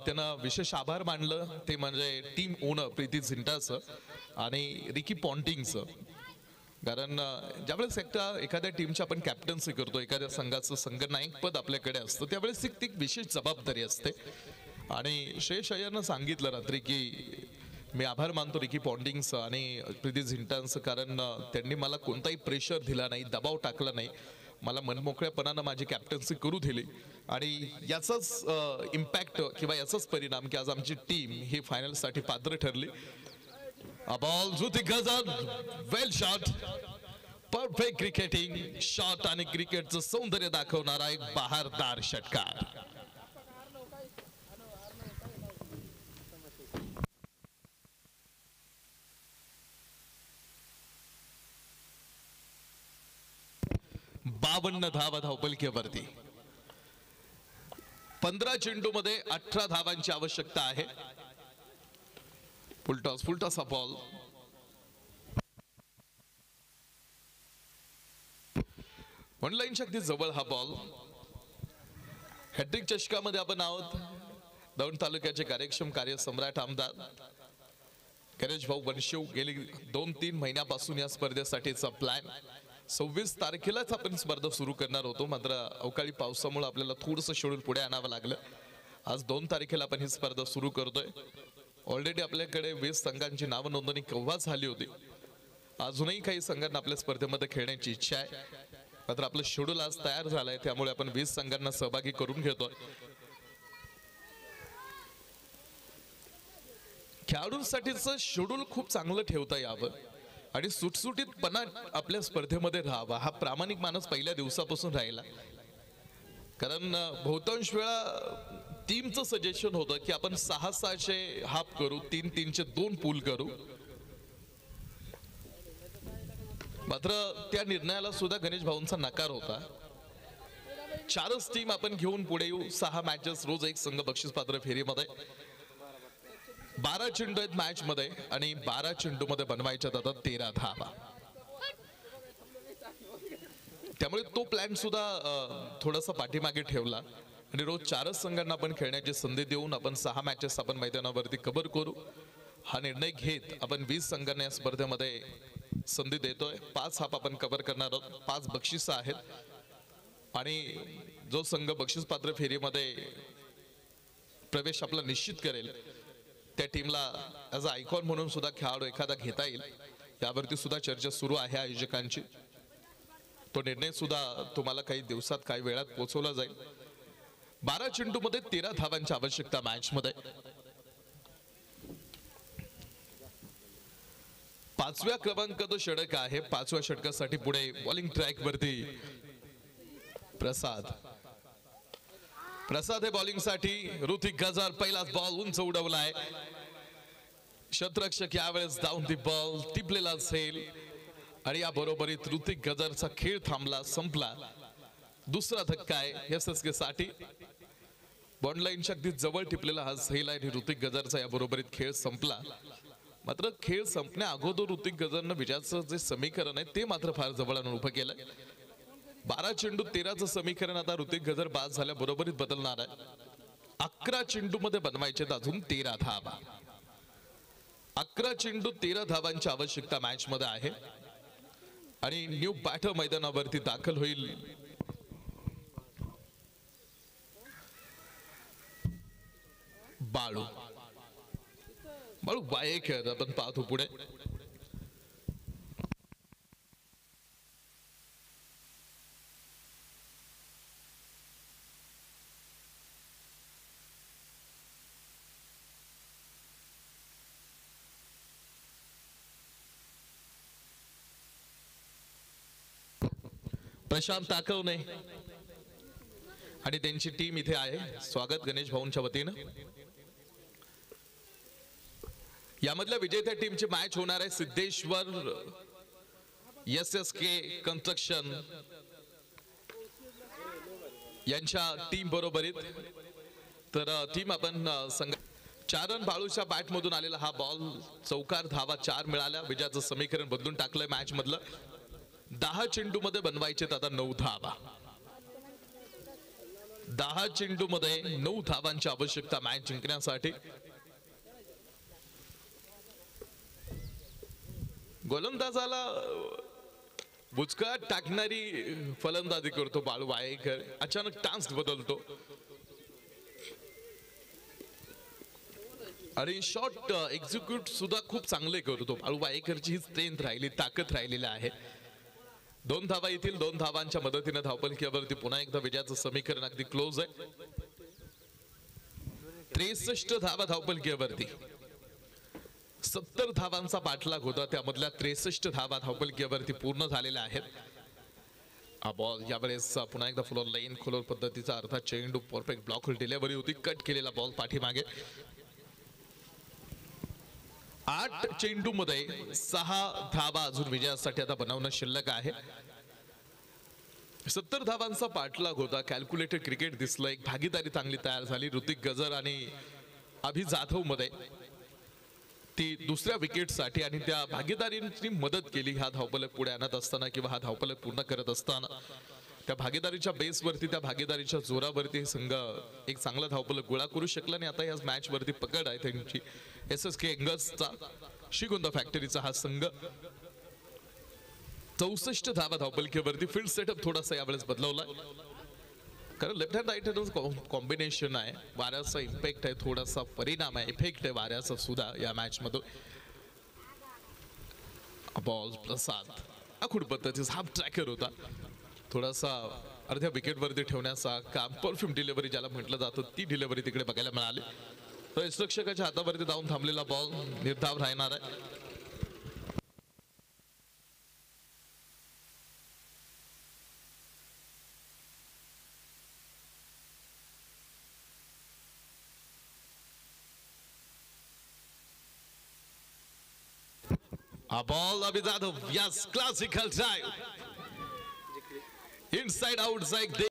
त्यांना विशेष आभार मानलं ते म्हणजे टीम ओनर प्रीती झिंटाचं आणि रिकी पॉन्टिंगचं. कारण ज्यावेळेस एखाद्या टीमची आपण कॅप्टन्सी करतो, एखाद्या संघाचं संघनायक पद आपल्याकडे असतं, त्यावेळेस ती विशेष जबाबदारी असते. आणि श्रेयस अय्यरनं सांगितलं रात्री की मी आभार मानतो रिकी पॉन्टिंगचं आणि प्रीती झिंटांचं, कारण त्यांनी मला कोणताही प्रेशर दिला नाही, दबाव टाकला नाही. मला मनमोकळ्यापणानं माझी कॅप्टन्सी करू दिली आणि याचाच इम्पॅक्ट किंवा याचाच परिणाम की आज आमची टीम ही फायनलसाठी पात्र ठरली. बॉल जुती गजर, वेल शॉट, परफेक्ट क्रिकेटिंग शॉट आणि क्रिकेटचं सौंदर्य दाखवणारा एक बहारदार षटकार. बावन्न धावा धावफलकीवरती. 15 चेंडूमध्ये 18 धावांची आवश्यकता आहे. फुलटॉस हा बॉल. वन लाईनच्या अगदी जवळ हा बॉल. हॅट्रिक चषकामध्ये आपण आहोत. दौंड तालुक्याचे कार्यक्षम कार्यसम्राट आमदार गणेश भाऊ वनशिव गेली 2-3 महिन्यापासून या स्पर्धेसाठीचा प्लॅन. 26 तारखेलाच आपण स्पर्धा सुरू करणार होतो, मात्र अवकाळी पावसामुळे आपल्याला थोडंसं शेड्यूल पुढे आणावं लागलं. आज 2 तारखेला आपण ही स्पर्धा सुरू करतोय. ऑलरेडी आपल्याकडे 20 संघांची नाव नोंदणी केव्हा झाली होती. अजूनही काही संघांना आपल्या स्पर्धेमध्ये खेळण्याची इच्छा आहे, मात्र आपलं शेड्यूल आज तयार झालंय, त्यामुळे आपण 20 संघांना सहभागी करून घेतोय. खेळाडूंसाठीचं शेड्यूल खूप चांगलं ठेवता यावं आणि सुटसुटीतपणा आपल्या स्पर्धेमध्ये राहावा, हा प्रामाणिक माणूस पहिल्या दिवसापासून राहिला. कारण बहुतांश वेळा टीमचं सजेशन होतं की आपण 6-6चे हाफ करू, 3-3चे 2 पूल करू मात्र त्या निर्णयाला सुद्धा गणेश भाऊंचा नकार होता. 4च टीम आपण घेऊन पुढे येऊ. 6 मॅचेस, रोज एक संघ बक्षीस पात्र फेरीमध्ये. 12 चेंडू आहेत मॅच मध्ये आणि 12 चेंडू मध्ये बनवायच्या आता 13 धावा. त्यामुळे तो प्लॅन सुद्धा थोडासा पाठीमागे ठेवला आणि रोज 4च संघांना आपण खेळण्याची संधी देऊन आपण 6 मॅचेस आपण मैदानावरती कव्हर करू हा निर्णय घेत आपण 20 संघांना या स्पर्धेमध्ये संधी देतोय. 5 हाफ आपण कव्हर करणार आहोत. 5 बक्षीस आहेत आणि जो संघ बक्षीस पात्र फेरीमध्ये प्रवेश आपला निश्चित करेल त्या टीमला ॲज अ आयकॉन म्हणून सुद्धा खेळाडू एखादा घेता येईल. यावरती सुद्धा चर्चा सुरू आहे आयोजकांची. तो निर्णय सुद्धा तुम्हाला काही दिवसात काही वेळात पोहोचवला जाईल. 12 चेंडू मध्ये 13 धावांची आवश्यकता मॅच मध्ये. 5व्या क्रमांकाचं षटक आहे. 5व्या षटकासाठी पुढे बॉलिंग ट्रॅक वरती प्रसाद हे बॉलिंग साठी. ऋतिक गजर पहिलाच बॉल उंच उडवलाय. शतरक्षक यावेळेस डाऊन दी बॉल टिपलेला असेल आणि या बरोबरीत ऋतिक गजरचा खेळ थांबला, संपला. दुसरा धक्का आहे एसएसके साठी. बॉन्ड लाईनच्या अगदी जवळ टिपलेला हा झेल आहे आणि ऋतिक गजरचा या बरोबरीत खेळ संपला. मात्र खेळ संपण्या अगोदर ऋतिक गजरनं विजयाचं जे समीकरण आहे ते मात्र फार जवळ आणून उभं केलंय. 12 चेंडू 13चं समीकरण आता ऋतिक गजर बाद झाल्या बरोबरीत बदलणार आहे. 11 चेंडू मध्ये बनवायचे अजून 13 धावा. 11 चेंडू 13 धावांची आवश्यकता मॅच मध्ये आहे आणि न्यू बॅटर मैदानावरती दाखल होईल. बाळू वायेकर आपण पाहतो पुढे. प्रशांत ताकवणे आणि त्यांची टीम इथे आहे. स्वागत गणेश भाऊंच्या वतीनं. यामधल्या विजेत्या टीमची मॅच होणार आहे सिद्धेश्वर एसएसके कन्स्ट्रक्शन यांच्या टीम बरोबरीत. तर टीम आपण संघ 4 रन बाळूच्या बॅट मधून आलेला हा बॉल चौकार धावा 4 मिळाल्या. विजयाचं समीकरण बदलून टाकलंय मॅच मधलं. 10 चेंडू मध्ये बनवायचे आता 9 धावा. 10 चेंडू मध्ये 9 धावांची आवश्यकता मॅच जिंकण्यासाठी. गोलंदाजाला बुचका टाकणारी फलंदाजी करतो बाळू वायेकर. अचानक टास्क बदलतो आणि शॉट एक्झिक्यूट सुद्धा खूप चांगले करतो. बाळू वायेकरची ही स्ट्रेंथ राहिली, ताकद राहिलेली आहे. 2 धावा येतील. 2 धावांच्या मदतीने धावपलकीवरती पुन्हा एकदा विजयाचं समीकरण अगदी क्लोज आहे. 63 धावा धावपलकीवरती. 70 धावांचा पाठलाग होता, त्यामधल्या 63 धावा धावपलकीवरती पूर्ण झालेल्या आहेत. हा बॉल यावेळेस पुन्हा एकदा फुलर लाईन खोलर पद्धतीचा अर्धा चेंडू परफेक्ट ब्लॉक डिलिव्हरी होती. कट केलेला बॉल पाठीमागे. 8 चेंडू मध्ये 6 धावा अजून विजयासाठी आता बनवणं शिल्लक आहे. 70 धावांचा पाठलाग होता. कॅल्क्युलेटेड क्रिकेट दिसलं. एक भागीदारी चांगली तयार झाली ऋतिक गजर आणि अभि जाधव मध्ये. ती दुसऱ्या विकेटसाठी आणि त्या भागीदारींनी मदत केली हा धावफलक पुढे आणत असताना किंवा हा धावफलक पूर्ण करत असताना. त्या भागीदारीच्या बेसवरती, त्या भागीदारीच्या जोरावरती संघ एक चांगला धावफलक गोळा करू शकला आणि आता या मॅच वरती पकड आहे त्यांची. एसएसके एंगल्सचा श्रीगोंदा फॅक्टरीचा हा संघ. 64 धावा धावपलकीवरती. फील्ड सेटअप थोडासा यावेळेस बदलवला कारण left hand right hand combination आहे. वाऱ्याचा इम्पॅक्ट आहे, थोडासा परिणाम आहे, इफेक्ट आहे वाऱ्याचा सुद्धा या मॅच मधून. बॉल प्रसाद आखूड पद्धतीचा हाफ ट्रॅकर होता. थोडासा अर्ध्या विकेट वरती ठेवण्याचा काम, परफ्यूम डिलिव्हरी ज्याला म्हटलं जातं, ती डिलिव्हरी तिकडे बघायला मिळाली. तर रक्षकाच्या हातावरती जाऊन थांबलेला बॉल निर्धाव राहणार आहे. हा ball Abhi Jadhav, yes classical drive, inside outside